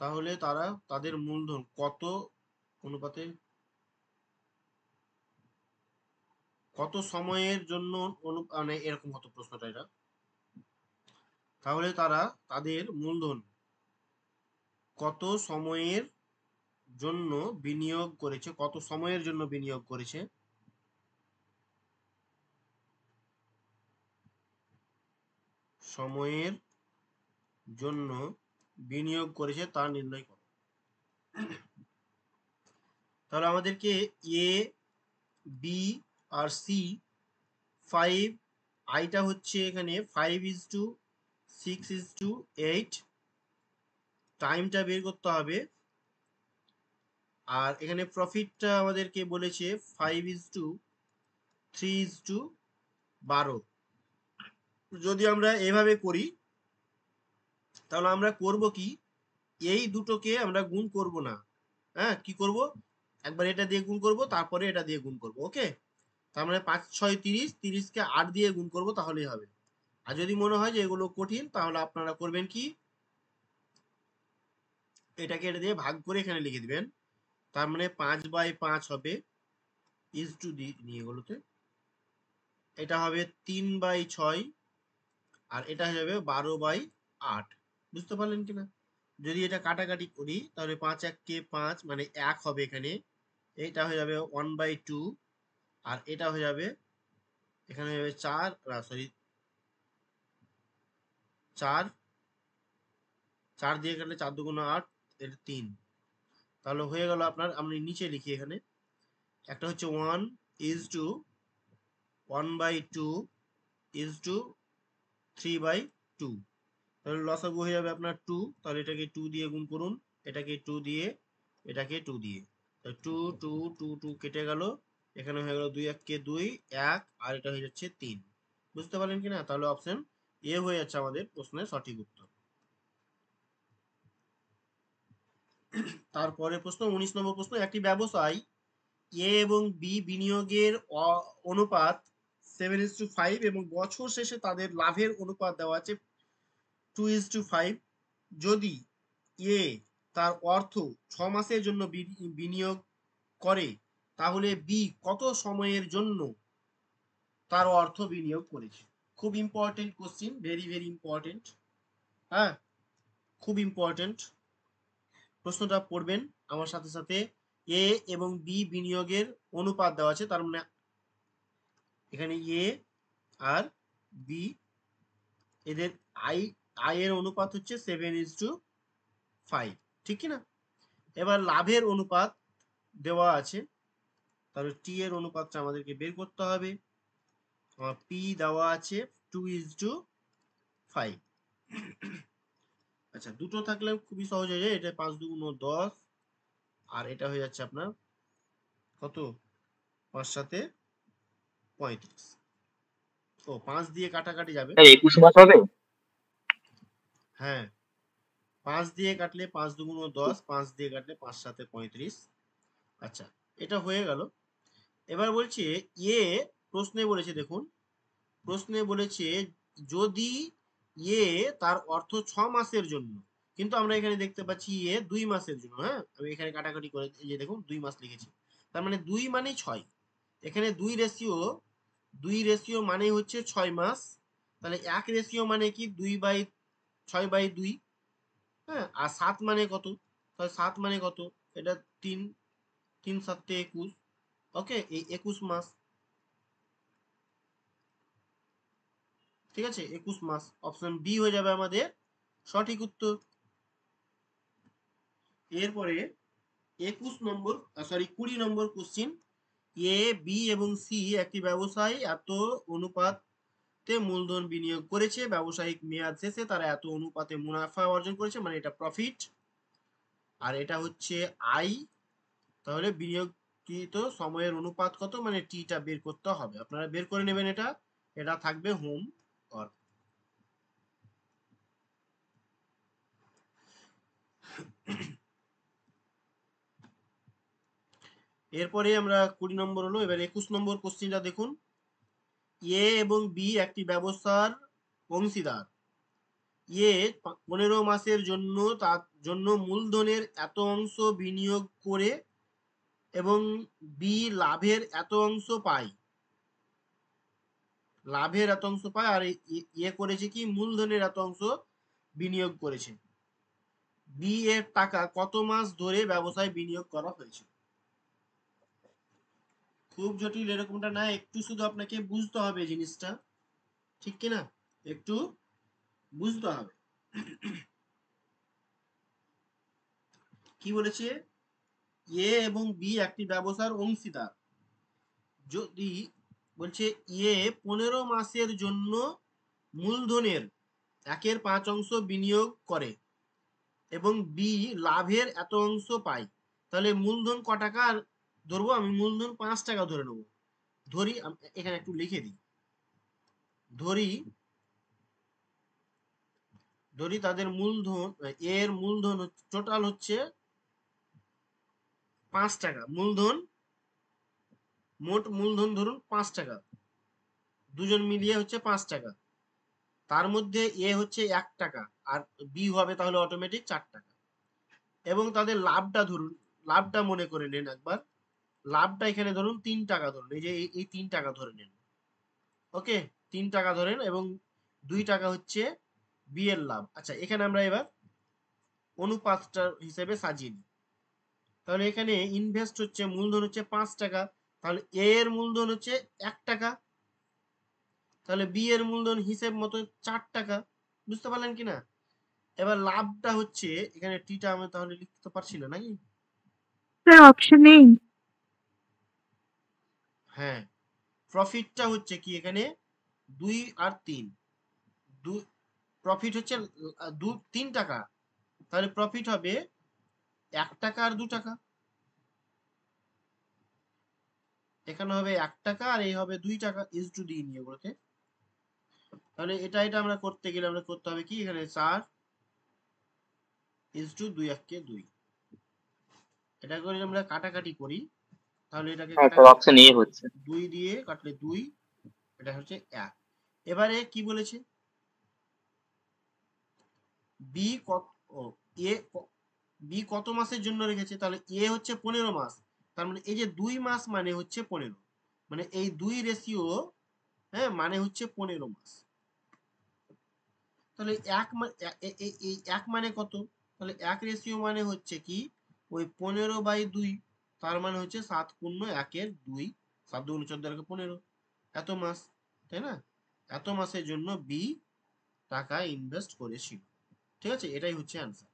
তাহলে তারা তাদের মূলধন কত অনুপাতে, কত সময়ের জন্য মানে এরকম হতো প্রশ্নটা এটা, তাহলে তারা তাদের মূলধন কত সময়ের জন্য বিনিয়োগ করেছে, কত সময়ের জন্য বিনিয়োগ করেছে, সময়ের জন্য বিনিয়োগ করেছে তা নির্ণয় করো। তাহলে আমাদেরকে এ, বি আর সি, 5, আইটা হচ্ছে এখানে 5:6:8, টাইমটা বের করতে হবে, আর এখানে প্রফিটটা আমাদেরকে বলেছে 5:3:12। যদি আমরা এভাবে করি, তাহলে আমরা করব কি, এই দুটোকে আমরা গুণ করব না, হ্যাঁ, কি করব, একবার এটা দিয়ে গুণ করব, তারপরে এটা দিয়ে গুণ করব, ওকে। তার মানে 5×6=30, 30কে 8 দিয়ে গুণ করব, তাহলেই হবে। আর যদি মনে হয় যে এগুলো কঠিন, তাহলে আপনারা করবেন কি, এটাকে এটা দিয়ে ভাগ করে এখানে লিখে দিবেন। তার মানে 5/5 হবে, ইজ টু নিয়ে এগুলোতে, এটা হবে 3/6, আর এটা হয়ে যাবে 12/8। বুঝতে পারলেন কিনা? যদি এটা কাটাকাটি করি, তাহলে 5×1=5, মানে 1 হবে এখানে, এটা হয়ে যাবে 1/2, আর এটা হয়ে যাবে, এখানে হয়ে যাবে 4, সরি 4, 4 দিয়ে কাটলে 4×2=8, এর 3, তাহলে হয়ে গেল আপনার, আমি নিচে লিখি এখানে, একটা হচ্ছে 1:1/2 তাহলে লসাগু হয়ে যাবে আপনার 2, তাহলে এটাকে 2 দিয়ে গুণ করুন, এটাকে 2 দিয়ে, এটাকে 2 দিয়ে, 2 2 2 2 কেটে গেল, এখানে হয়ে গেল 2×1=2, 1, আর এটা হয়ে যাচ্ছে 3। বুঝতে পারলেন কিনা? তাহলে অপশন এ হয়ে যাচ্ছে আমাদের প্রশ্নের সঠিক উত্তর। তারপরে প্রশ্ন 19 নম্বর প্রশ্ন, একটি ব্যবসায় এ এবং বি বিনিয়োগের অনুপাত 7:5 এবং বছর শেষে তাদের লাভের অনুপাত দেওয়া আছে 2:5। যদি এ তার অর্থ 6 মাসের জন্য বিনিয়োগ করে, তাহলে বি কত সময়ের জন্য তার অর্থ বিনিয়োগ করেছে? খুব important question, very very important. হ্যাঁ, খুব ইম্পর্টেন্ট। প্রশ্নটা পড়বেন আমার সাথে সাথে। এ এবং বি বিনিয়োগের অনুপাত দেওয়া আছে, তার মানে এখানে এ আর বি এদের আয়ের অনুপাত হচ্ছে 7:5, ঠিক কি না? এবার লাভের অনুপাত দেওয়া আছে, তাহলে টি এর অনুপাতটা আমাদেরকে বের করতে হবে। পি দেওয়া আছে 2:5। আচ্ছা, দুটো থাকলে খুবই সহজ হয়ে যায়। এটা 5 দুগুণ 10, আর এটা হয়ে যাচ্ছে আপনার কত, 5 সাথে 35। ও 5 দিয়ে কাটাকাটি যাবে। স্যার 21 মাস হবে? হ্যাঁ, 5 দিয়ে কাটলে 5 দুগুণ 10, 5 দিয়ে কাটলে 5 সাথে 35। আচ্ছা, এটা হয়ে গেল। এবার বলছে এ প্রশ্নে বলেছে, দেখুন প্রশ্নে বলেছে যদি এ তার অর্থ 6 মাসের জন্য, কিন্তু আমরা এখানে দেখতে পাচ্ছি এ 2 মাসের জন্য। হ্যাঁ, আমি এখানে কাটাকাটি করে এই যে দেখুন 2 মাস লিখেছি, তার মানে 2 মানে 6। এখানে 2 রেশিও মানে হচ্ছে 6 মাস, তাহলে 1 রেশিও মানে কি 2/6/2। হ্যাঁ, আর 7 মানে কত, তাহলে 7 মানে কত, এটা 3, 3 7 21। ওকে, এই 21 মাস, ঠিক আছে, 21 মাস। অপশন বি হয়ে যাবে আমাদের সঠিক উত্তর। এরপরে 20 নম্বর কোশ্চিন, এ বি এবং সি একটি ব্যবসায় এত অনুপাতে মূলধন বিনিয়োগ করেছে, ব্যবসায়িক মেয়াদ শেষে তারা এত অনুপাতে মুনাফা অর্জন করেছে, মানে এটা প্রফিট, আর এটা হচ্ছে আই। তাহলে বিনিয়োগকৃত সময়ের অনুপাত কত, মানে টিটা বের করতে হবে। আপনারা বের করে নেবেন, এটা এটা থাকবে হোম ওয়ার্ক। এরপরে আমরা 20 নম্বর হলো, এবার 21 নম্বর কোশ্চিনটা দেখুন। এ এবং বি একটি ব্যবসার অংশীদার। এ 15 মাসের জন্য তার জন্য মূলধনের এত অংশ বিনিয়োগ করে এবং বি লাভের এত অংশ পায়। লাভের এত অংশ পায়, আর এ করেছে কি মূলধনের এত অংশ বিনিয়োগ করেছে। বি এর টাকা কত মাস ধরে ব্যবসায় বিনিয়োগ করা হয়েছে? খুব জটিল এরকমটা না, একটু শুধু আপনাকে বুঝতে হবে জিনিসটা, ঠিক কিনা, একটু বুঝতে হবে। কি বলেছে, এ এবং বি একটি ব্যবসার অংশীদার। যদি বলছে এ 15 মাসের জন্য মূলধনের 1/5 অংশ বিনিয়োগ করে এবং বি লাভের এত অংশ পায়, তাহলে মূলধন ক টাকা ধরবো, আমি মূলধন 5 টাকা ধরে নেবো। ধরি, এখানে একটু লিখে দিই, ধরি তাদের মূলধন, এর মূলধন টোটাল হচ্ছে 5 টাকা। মোট মূলধন ধরুন 5 টাকা, দুজন মিলিয়ে হচ্ছে 5 টাকা। তার মধ্যে এ হচ্ছে 1 টাকা আর বি হবে তাহলে অটোমেটিক 4 টাকা। এবং তাদের লাভটা ধরুন, লাভটা মনে করে নেন একবার, লাভটা এখানে ধরুন 3 টাকা ধরুন, এই যে এই 3 টাকা ধরে নেন। ওকে, 3 টাকা ধরেন এবং 2 টাকা হচ্ছে বি এর লাভ। আচ্ছা, এখানে আমরা এবার অনুপাতটা হিসেবে সাজিয়ে নিই। তাহলে এখানে ইনভেস্ট হচ্ছে, মূলধন হচ্ছে 5 টাকা, তাহলে এ এর মূলধন হচ্ছে 1 টাকা, তাহলে বি এর মূলধন হিসেব মতো 4 টাকা। বুঝতে পারলেন কিনা? এবার লাভটা হচ্ছে, এখানে টিটা আমি তাহলে লিখতে পারছি না নাকি? স্যার অপশন নেই। হ্যাঁ, প্রফিটটা হচ্ছে কি এখানে 2 আর 3, প্রফিট হচ্ছে 3 টাকা, তাহলে প্রফিট হবে 1 টাকা আর 2 টাকা। এখানে হবে 1 টাকা আর এই হবে 2 টাকা, ইজ টু দি নিয়ে বলতে। তাহলে এটা আমরা করতে গেলে আমরা করতে হবে কি, এখানে 4:2 1 2, এটা করে আমরা কাটাকাটি করি, তাহলে এটাকে হ্যাঁ স্যার, অপশন এ হচ্ছে। 2 দিয়ে কাটলে 2, এটা হচ্ছে 1। এবারে কি বলেছে, বি কত, ও এ বি কত মাসের জন্য রেখেছে, তাহলে এ হচ্ছে 15 মাস, তার মানে এই যে 2 মাস মানে হচ্ছে 15, মানে এই 2 রেশিও, হ্যাঁ, মানে হচ্ছে 15 মাস। তাহলে এই 1 মানে কত, তাহলে 1 রেশিও মানে হচ্ছে কি ওই 15/2, তার মানে হচ্ছে 7 গুণ 1 2, 7 2 14 15, এত মাস, তাই না? এত মাসের জন্য বি টাকা ইনভেস্ট করেছিল। ঠিক আছে, এটাই হচ্ছে অ্যান্সার,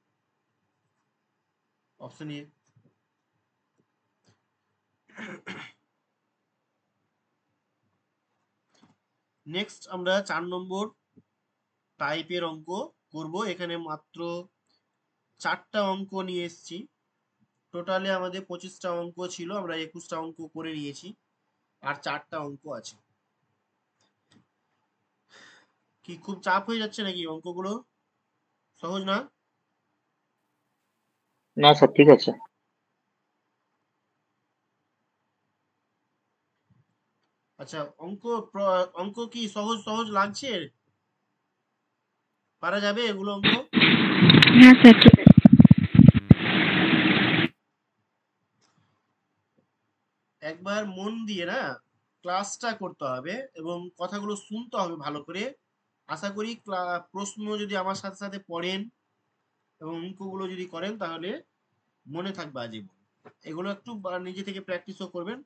অপশন এ। নেক্সট আমরা 4 নম্বর টাইপের অঙ্ক করব। এখানে মাত্র 4টা অঙ্ক নিয়ে এসেছি, টোটালে আমাদের 25টা অঙ্ক ছিল, আমরা 21টা অঙ্ক করে নিয়েছি, আর 4টা অঙ্ক আছে। কি খুব চাপ হয়ে যাচ্ছে নাকি অঙ্কগুলো? সহজ না? না স্যার, ঠিক আছে। আচ্ছা, অঙ্ক কি সহজ সহজ লাগছে? পারা যাবে এগুলো অঙ্ক? হ্যাঁ স্যার, ঠিক আছে। একবার মন দিয়ে না ক্লাসটা করতে হবে এবং কথাগুলো শুনতে হবে ভালো করে। আশা করি প্রশ্ন যদি আমার সাথে সাথে পড়েন এবং অঙ্কগুলো যদি করেন তাহলে মনে থাকবে আজীবন। এগুলো একটু নিজে থেকে প্র্যাকটিসও করবেন,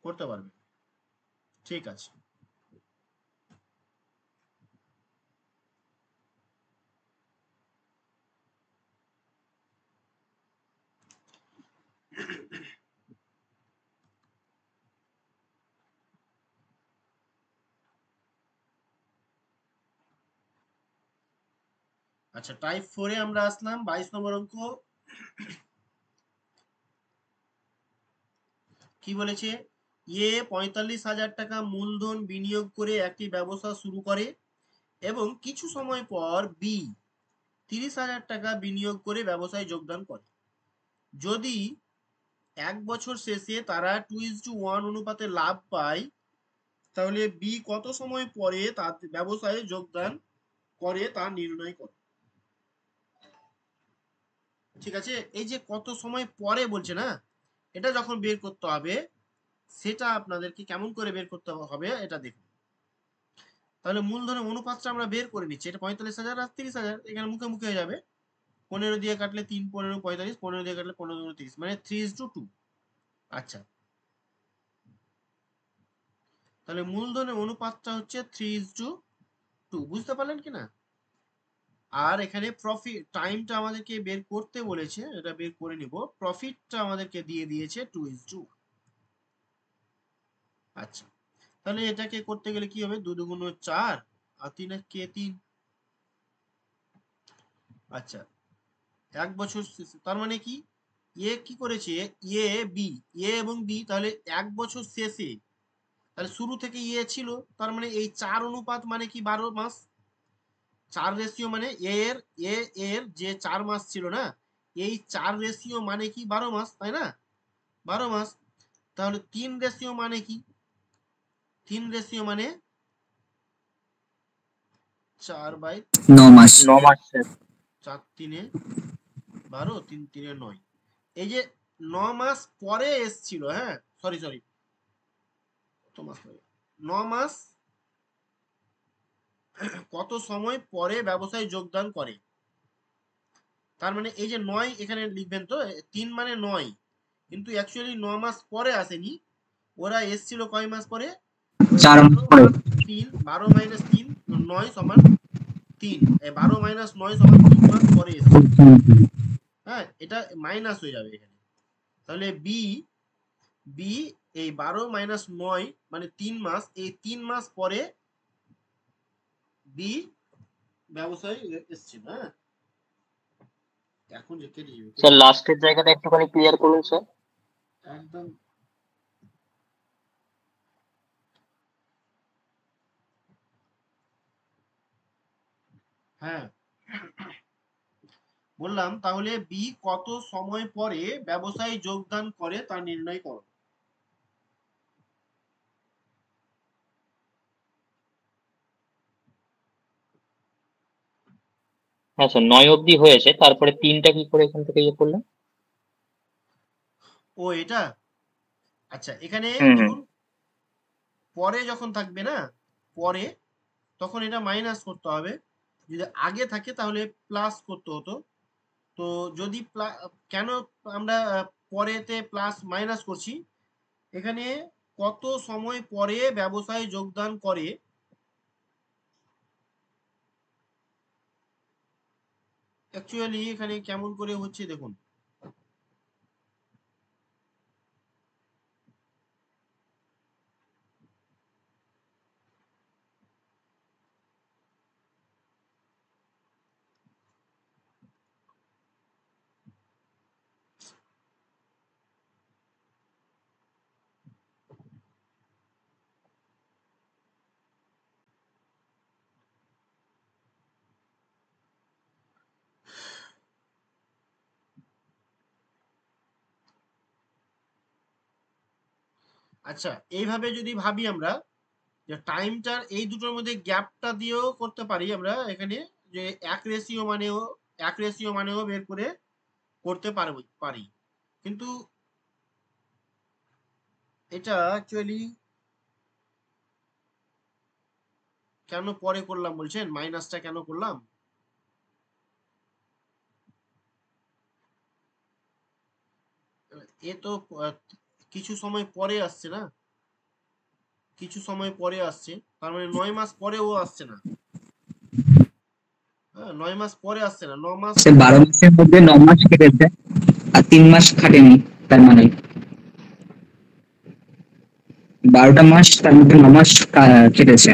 করতে পারবেন। ঠিক আছে। আচ্ছা, টাইপ 4 এ আমরা আসলাম, 22 নম্বর অঙ্ক। কি বলেছে, এ 45,000 টাকা মূলধন বিনিয়োগ করে একটি ব্যবসা শুরু করে এবং কিছু সময় পর বি 30,000 টাকা বিনিয়োগ করে ব্যবসায় যোগদান করে। যদি 1 বছর শেষে তারা 2:1 অনুপাতে লাভ পায়, তাহলে বি কত সময় পরে তার ব্যবসায় যোগদান করে তা নির্ণয় করে। ঠিক আছে, এই যে কত সময় পরে বলছে না, এটা যখন বের করতে হবে সেটা আপনাদেরকে কেমন করে বের করতে হবে এটা দেখুন। তাহলে মূলধনের অনুপাতটা আমরা বের করে নিচ্ছি, এটা 45,000 আর 30,000 এখানে মুখে মুখে হয়ে যাবে। 15 দিয়ে কাটলে 3 15 45, 15 দিয়ে কাটলে 15 2 30, মানে 3:2। আচ্ছা, তাহলে মূলধনের অনুপাতটা হচ্ছে 3:2, বুঝতে পারলেন কিনা? আর এখানে প্রফিট টাইমটা আমাদেরকে বের করতে বলেছে, এটা বের করে নিব। প্রফিটটা আমাদেরকে দিয়ে দিয়েছে 2:1। আচ্ছা, তাহলে এটাকে করতে গেলে কি হবে, 2 2 4 আর 3 কে 3। আচ্ছা, 1 বছর শেষে, তার মানে কি এ কি করেছে, এ বি, এ এবং বি, তাহলে 1 বছর শেষে, তাহলে শুরু থেকে এ ছিল, তার মানে এই 4 অনুপাত মানে কি 12 মাস। 4 রেশিও মানে এ এর যে 4 মাস ছিল না, এই 4 রেশিও মানে কি 12 মাস, তাই না? 12 মাস। তাহলে 3 রেশিও মানে কি, 3 রেশিও মানে 9 মাস। 9 মাস স্যার। 4 3 12, 3 3 9, এই যে 9 মাস পরে এসছিল, হ্যাঁ, সরি সরি, কত মাস পরে, 9 মাস কত সময় পরে ব্যবসায় যোগদান করে। তার মানে এই যে 9 এখানে লিখবেন তো, 3 মানে 9, কিন্তু অ্যাকচুয়ালি 9 মাস পরে আসেনি, ওরা এসছিল কয় মাস পরে, ওই 4 মাস 12 পরে। 3 12 মাইনাস 3 9 সমান 3, 12 মাইনাস 9 সমান 3 মাস পরে এসছে। হ্যাঁ, এটা মাইনাস হয়ে যাবে এখানে। তাহলে বি বি এই 12 মাইনাস 9 মানে 3 মাস, এই 3 মাস পরে বি ব্যবসায় এসছিল। হ্যাঁ, এখন যে কেটে যাবে, স্যার লাস্টের জায়গাটা একটুখানি ক্লিয়ার করুন স্যার। একদম। হ্যাঁ, বললাম তাহলে বি কত সময় পরে ব্যবসায় যোগদান করে তা নির্ণয় করো। হ্যাঁ স্যার, 9 অবধি হয়েছে, তারপরে 3টা কি করে এখান থেকে ইয়ে করলেন? ও এটা, আচ্ছা এখানে হুম হুম। দেখুন, পরে যখন থাকবে না, পরে, তখন এটা মাইনাস করতে হবে। যদি আগে থাকে তাহলে প্লাস করতে হতো। তো যদি কেন আমরা পরেতে প্লাস মাইনাস করছি, এখানে কত সময় পরে ব্যবসায় যোগদান করে, অ্যাকচুয়ালি এখানে কেমন করে হচ্ছে দেখুন। আচ্ছা, এইভাবে যদি ভাবি আমরা, যে টাইমটার এই দুটোর মধ্যে গ্যাপটা দিয়েও করতে পারি আমরা এখানে, যে এক রেশিও মানেও বের করে করতে পারি, কিন্তু এটা অ্যাকচুয়ালি কেন পরে করলাম বলছেন, মাইনাসটা কেন করলাম? এ তো আহ, কিছু সময় পরে আসছে না, কিছু সময় পরে আসছে, তার মানে 9 মাস পরেও আসছে না। হ্যাঁ, 9 মাস পরে আসছে না, 9 মাস। সে 12 মাসের মধ্যে 9 মাস কেটেছে আর 3 মাস খাটেনি, তার মানে 12টা মাস, তার মধ্যে 9 মাস কেটেছে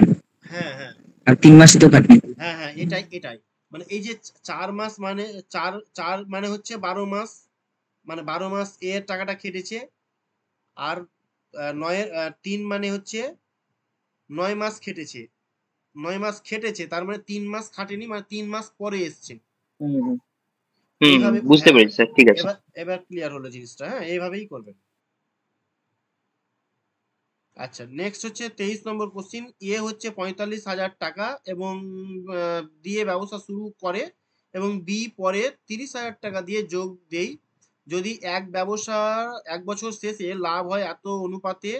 হ্যাঁ হ্যাঁ আর 3 মাসই তো খাটেনি। হ্যাঁ হ্যাঁ, এটাই এটাই, মানে এই যে 4 মাস মানে, চার চার মানে হচ্ছে 12 মাস, মানে 12 মাস এর টাকাটা কেটেছে। আর 3 মানে হচ্ছে 9 মাস খেটেছে, 9 মাস খেটেছে, তার মানে 3 মাস খাটেনি, মানে 3 মাস পরে এসছে। হুম হুম। হুম হুম, এইভাবে, বুঝতে হ্যাঁ হ্যাঁ, পেরেছি স্যার, ঠিক আছে। এবার এবার ক্লিয়ার হলো জিনিসটা, হ্যাঁ এইভাবেই করবেন। আচ্ছা, নেক্সট হচ্ছে 23 নম্বর কোশ্চিন। এ হচ্ছে 45,000 টাকা এবং দিয়ে ব্যবসা শুরু করে, এবং বি পরে 30,000 টাকা দিয়ে যোগ দেই। যদি এক বছর শেষে লাভ হয় এত অনুপাতে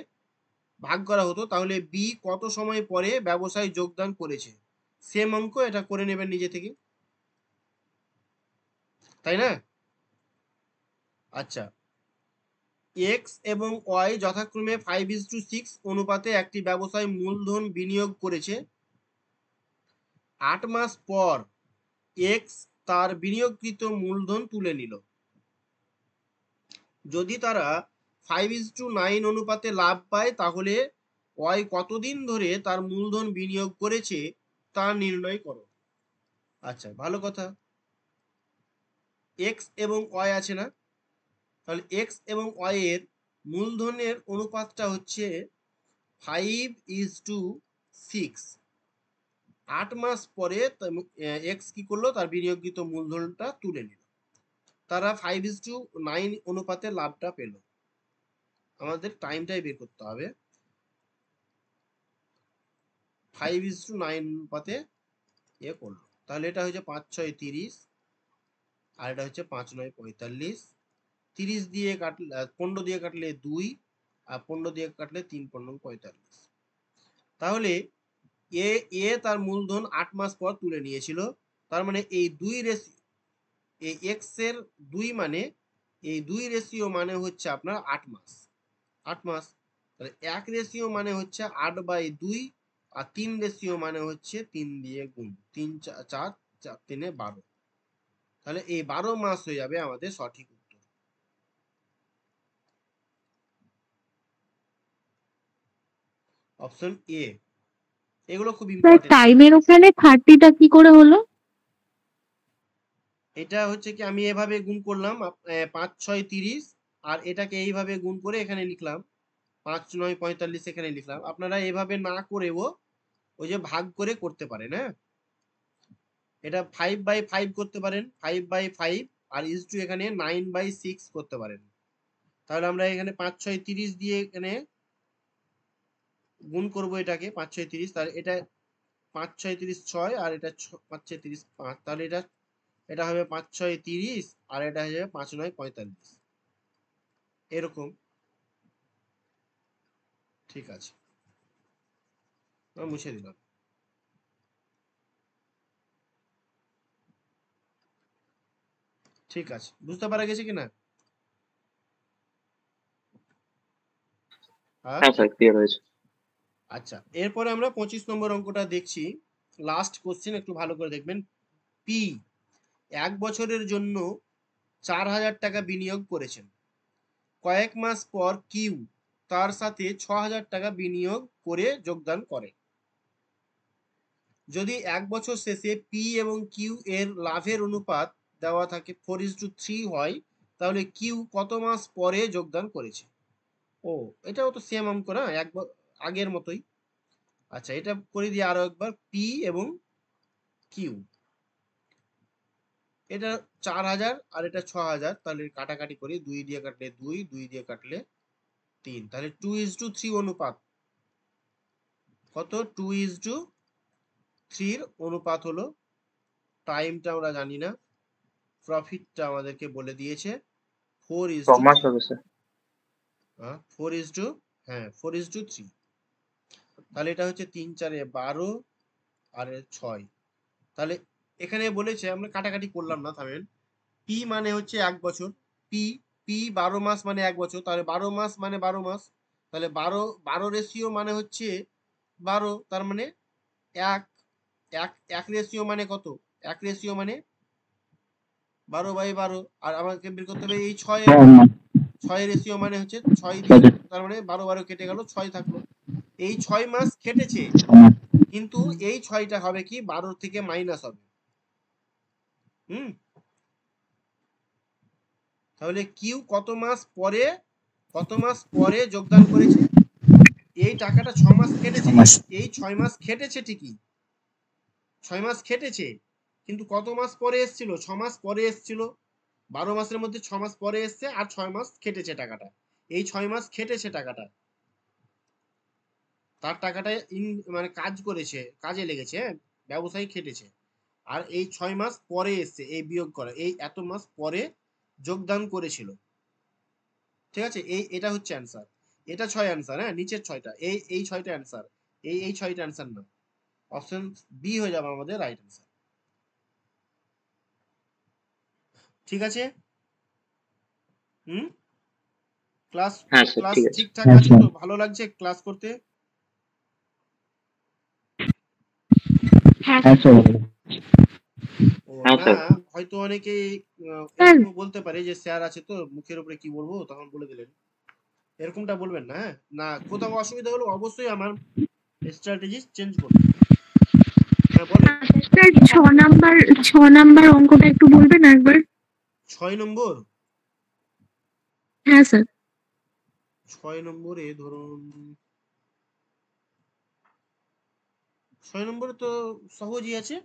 ভাগ করা হতো, তাহলে বি কত সময় পরে ব্যবসায় যোগদান করেছে। সেম অঙ্ক, এটা করে নেবেন নিজে থেকে, তাই না? আচ্ছা, এক্স এবং ওয়াই যথাক্রমে 5:6 অনুপাতে একটি ব্যবসায় মূলধন বিনিয়োগ করেছে। 8 মাস পর এক্স তার বিনিয়োগকৃত মূলধন তুলে নিল। যদি তারা 5:9 অনুপাতে লাভ পায়, তাহলে ওয়াই কতদিন ধরে তার মূলধন বিনিয়োগ করেছে তা নির্ণয় করো। আচ্ছা, ভালো কথা, এক্স এবং ওয়াই আছে না, তাহলে এক্স এবং ওয়াই এর মূলধনের অনুপাতটা হচ্ছে 5:6। 8 মাস পরে এক্স কি করলো, তার বিনিয়োগকৃত মূলধনটা তুলে নিল, তারা 5:9 অনুপাতে লাভটা পেল। আমাদের টাইমটাই বের করতে হবে, 5:9 অনুপাতে করলো, তাহলে এটা হচ্ছে 5 6 30, আর এটা হচ্ছে 5 9 45। 30 দিয়ে কাটলে 15 দিয়ে কাটলে 2, আর 15 দিয়ে কাটলে 3 15 45। তাহলে এ এ তার মূলধন 8 মাস পর তুলে নিয়েছিল, তার মানে এই এই এক্স এর 2 মানে, এই 2 রেশিও মানে হচ্ছে আপনার 8 মাস। 8 মাস, তাহলে 1 রেশিও মানে হচ্ছে 8/2, আর 3 রেশিও মানে হচ্ছে 3 দিয়ে গুণ, 3 4 4 3 12। তাহলে এই 12 মাস হয়ে যাবে আমাদের সঠিক উত্তর, অপশন এ। এগুলো খুব স্যার ইম্পর্টেন্ট। টাইমের ওখানে 30টা কি করে হলো? এটা হচ্ছে কি, আমি এভাবে গুণ করলাম, 5 6 30, আর এটাকে এইভাবে গুণ করে এখানে লিখলাম, 5 9 45 এখানে লিখলাম। আপনারা এভাবে না করেও ওই যে ভাগ করে করতে পারেন, হ্যাঁ। এটা 5/5 করতে পারেন, 5/5, আর ইজ টু এখানে 9/6 করতে পারেন। তাহলে আমরা এখানে 5 6 30 দিয়ে এখানে গুণ করব এটাকে, 5 6 30, তাহলে এটা 5 6 30 6, আর এটা 5 6 30 5, তাহলে এটা হবে 5 6 30, আর এটা হয়ে যাবে 5 9 45, এরকম। ঠিক আছে, মুছে দিলাম। ঠিক আছে, বুঝতে পারা গেছে কিনা? হ্যাঁ, হ্যাঁ স্যার ক্লিয়ার হয়েছে। আচ্ছা, এরপরে আমরা 25 নম্বর অঙ্কটা দেখছি, লাস্ট কোশ্চেন, একটু ভালো করে দেখবেন। পি 1 বছরের জন্য 4000 টাকা বিনিয়োগ করেছেন। কয়েক মাস পর কিউ তার সাথে 6000 টাকা বিনিয়োগ করে যোগদান করে। যদি 1 বছর শেষে পি এবং কিউ এর লাভের অনুপাত দেওয়া থাকে 4:3 হয়, তাহলে কিউ কত মাস পরে যোগদান করেছে? ও, এটাও তো সেম অঙ্ক না, আগের মতোই। আচ্ছা, এটা করে দিই আরো একবার। পি এবং কিউ, এটা 4000 আর এটা 6000, তাহলে কাটাকাটি করি, 2 দিয়ে কাটলে 2, 2 দিয়ে কাটলে 3, তাহলে 2:3 অনুপাত। কত? 2:3 অনুপাত হলো। টাইমটা আমরা জানি না, প্রফিটটা আমাদেরকে বলে দিয়েছে 4:3। মাস হবে স্যার। 4:3, তাহলে এটা হচ্ছে 3 4 12 আর 6। তাহলে এখানে বলেছে, আমরা কাটাকাটি করলাম না, থামেন। পি মানে হচ্ছে 1 বছর, পি পি 12 মাস মানে 1 বছর, তাহলে 12 মাস মানে 12 মাস, তাহলে 12 রেশিও মানে হচ্ছে 12, তার মানে 1 1 রেশিও মানে কত? 1 রেশিও মানে 12/12, আর আমাকে বের করতে হবে এই 6 রেশিও মানে হচ্ছে 6 দিয়ে, তার মানে 12 12 কেটে গেল, 6 থাকলো। এই 6 মাস খেটেছে, কিন্তু এই 6টা হবে কি 12 থেকে মাইনাস হবে। হুম, তাহলে কিউ কত মাস পরে যোগদান করেছে? এই টাকাটা 6 মাস খেটেছে, এই 6 মাস খেটেছে ঠিকই, 6 মাস খেটেছে, কিন্তু কত মাস পরে এসেছিল? 6 মাস পরে এসেছিল। 12 মাসের মধ্যে 6 মাস পরে এসছে, আর 6 মাস খেটেছে টাকাটা। এই 6 মাস খেটেছে টাকাটা, তার টাকাটা মানে কাজ করেছে, কাজে লেগেছে, হ্যাঁ, ব্যবসায়ী খেটেছে। আর এই 6 মাস পরে এসছে, এই বিয়োগ করা, এই এত মাস পরে যোগদান করেছিল। ঠিক আছে, এটা হচ্ছে অ্যান্সার। এটা 6 অ্যান্সার, হ্যাঁ, নিচের 6টা, এই 6টা অ্যান্সার, এই 6টা অ্যান্সার না। অপশন বি হয়ে যাবে আমাদের রাইট অ্যান্সার। ঠিক আছে? হুম, ক্লাস হ্যাঁ স্যার ক্লাস ঠিক আছে। ঠিকঠাক আছে তো? ভালো লাগছে ক্লাস করতে? হ্যাঁ ও হ্যাঁ না, স্যার। হয়তো অনেকেই স্যার। এরকম বলতে পারে যে স্যার আছে তো, মুখের উপরে কি বলবো, তখন বলে দিলেন। এরকমটা বলবেন না, হ্যাঁ? না, কোথাও অসুবিধা হলে অবশ্যই আমার স্ট্র্যাটেজি চেঞ্জ করবেন। হ্যাঁ, বলেন। স্যার 6 নাম্বার অঙ্কটা একটু বলবেন একবার? 6 নম্বর? হ্যাঁ স্যার। 6 নম্বরে ধরুন, 6 নম্বরে তো সহজই আছে।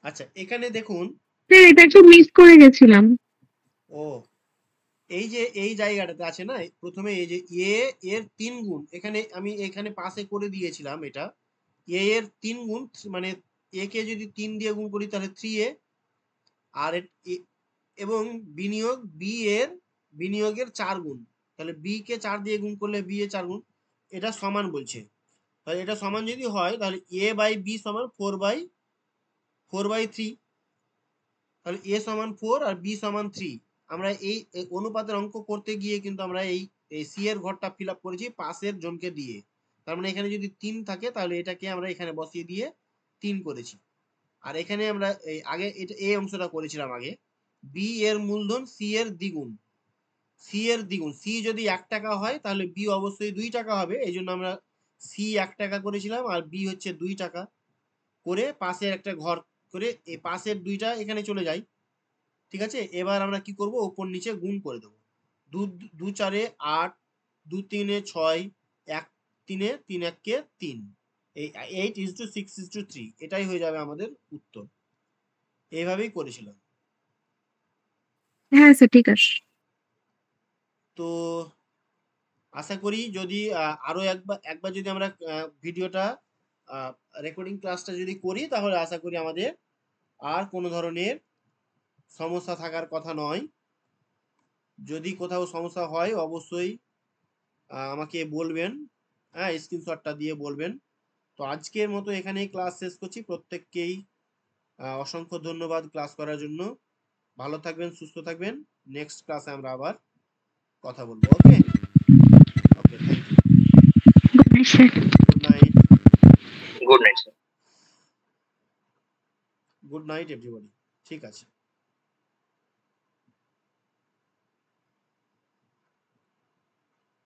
আচ্ছা, এখানে দেখুন। স্যার এটা একটু মিস করে গেছিলাম। ও, এই যে এই জায়গাটাতে আছে না, প্রথমে এই যে এ এর 3 গুণ, এখানে পাশে করে দিয়েছিলাম, এটা এ এর 3 গুণ, মানে এ কে যদি 3 দিয়ে গুণ করি তাহলে 3a, আর এবং বিনিয়োগের 4 গুণ, তাহলে বি কে 4 দিয়ে গুণ করলে বি এর 4 গুণ, এটা সমান বলছে। তাহলে এটা সমান যদি হয়, তাহলে a বাই বি সমান 4/3, তাহলে a সমান 4 আর b সমান 3। আমরা এই অনুপাতের অঙ্ক করতে গিয়ে কিন্তু আমরা এই সি এর ঘরটা ফিল আপ করেছি পাশের জনকে দিয়ে। তার মানে এখানে যদি 3 থাকে, তাহলে এটাকে আমরা এখানে বসিয়ে দিয়ে 3 করেছি। আর এখানে আমরা আগে এই অংশটা করেছিলাম আগে, বি এর মূলধন সি এর দ্বিগুণ, সি যদি 1 টাকা হয় তাহলে বি অবশ্যই 2 টাকা হবে, এই জন্য আমরা সি 1 টাকা করেছিলাম, আর বি হচ্ছে 2 টাকা করে পাশের একটা ঘর করে, এই পাশের 2টা এখানে চলে যায়। ঠিক আছে, এবার আমরা কি করব, উপর নিচে গুণ করে দেবো। 2 4 8, 2 3 6, 1 3 3 1 3। এই 8:6:3 এটাই হয়ে যাবে আমাদের উত্তর। এইভাবেই করেছিলাম। হ্যাঁ স্যার ঠিক আছে। তো আশা করি যদি আরো একবার যদি আমরা ভিডিওটা রেকর্ডিং ক্লাসটা যদি করি তাহলে আশা করি আমাদের আর কোনো ধরনের সমস্যা থাকার কথা নয়। যদি কোথাও সমস্যা হয় অবশ্যই আমাকে বলবেন, হ্যাঁ স্ক্রিনশটটা দিয়ে বলবেন। তো আজকের মতো এখানেই ক্লাস শেষ করছি। প্রত্যেককেই অসংখ্য ধন্যবাদ ক্লাস করার জন্য। ভালো থাকবেন, সুস্থ থাকবেন। নেক্সট ক্লাসে আমরা আবার কথা বলবো। Okay okay, thank you. Good night sir. Good night. Good night sir. Good night everybody. ঠিক আছে।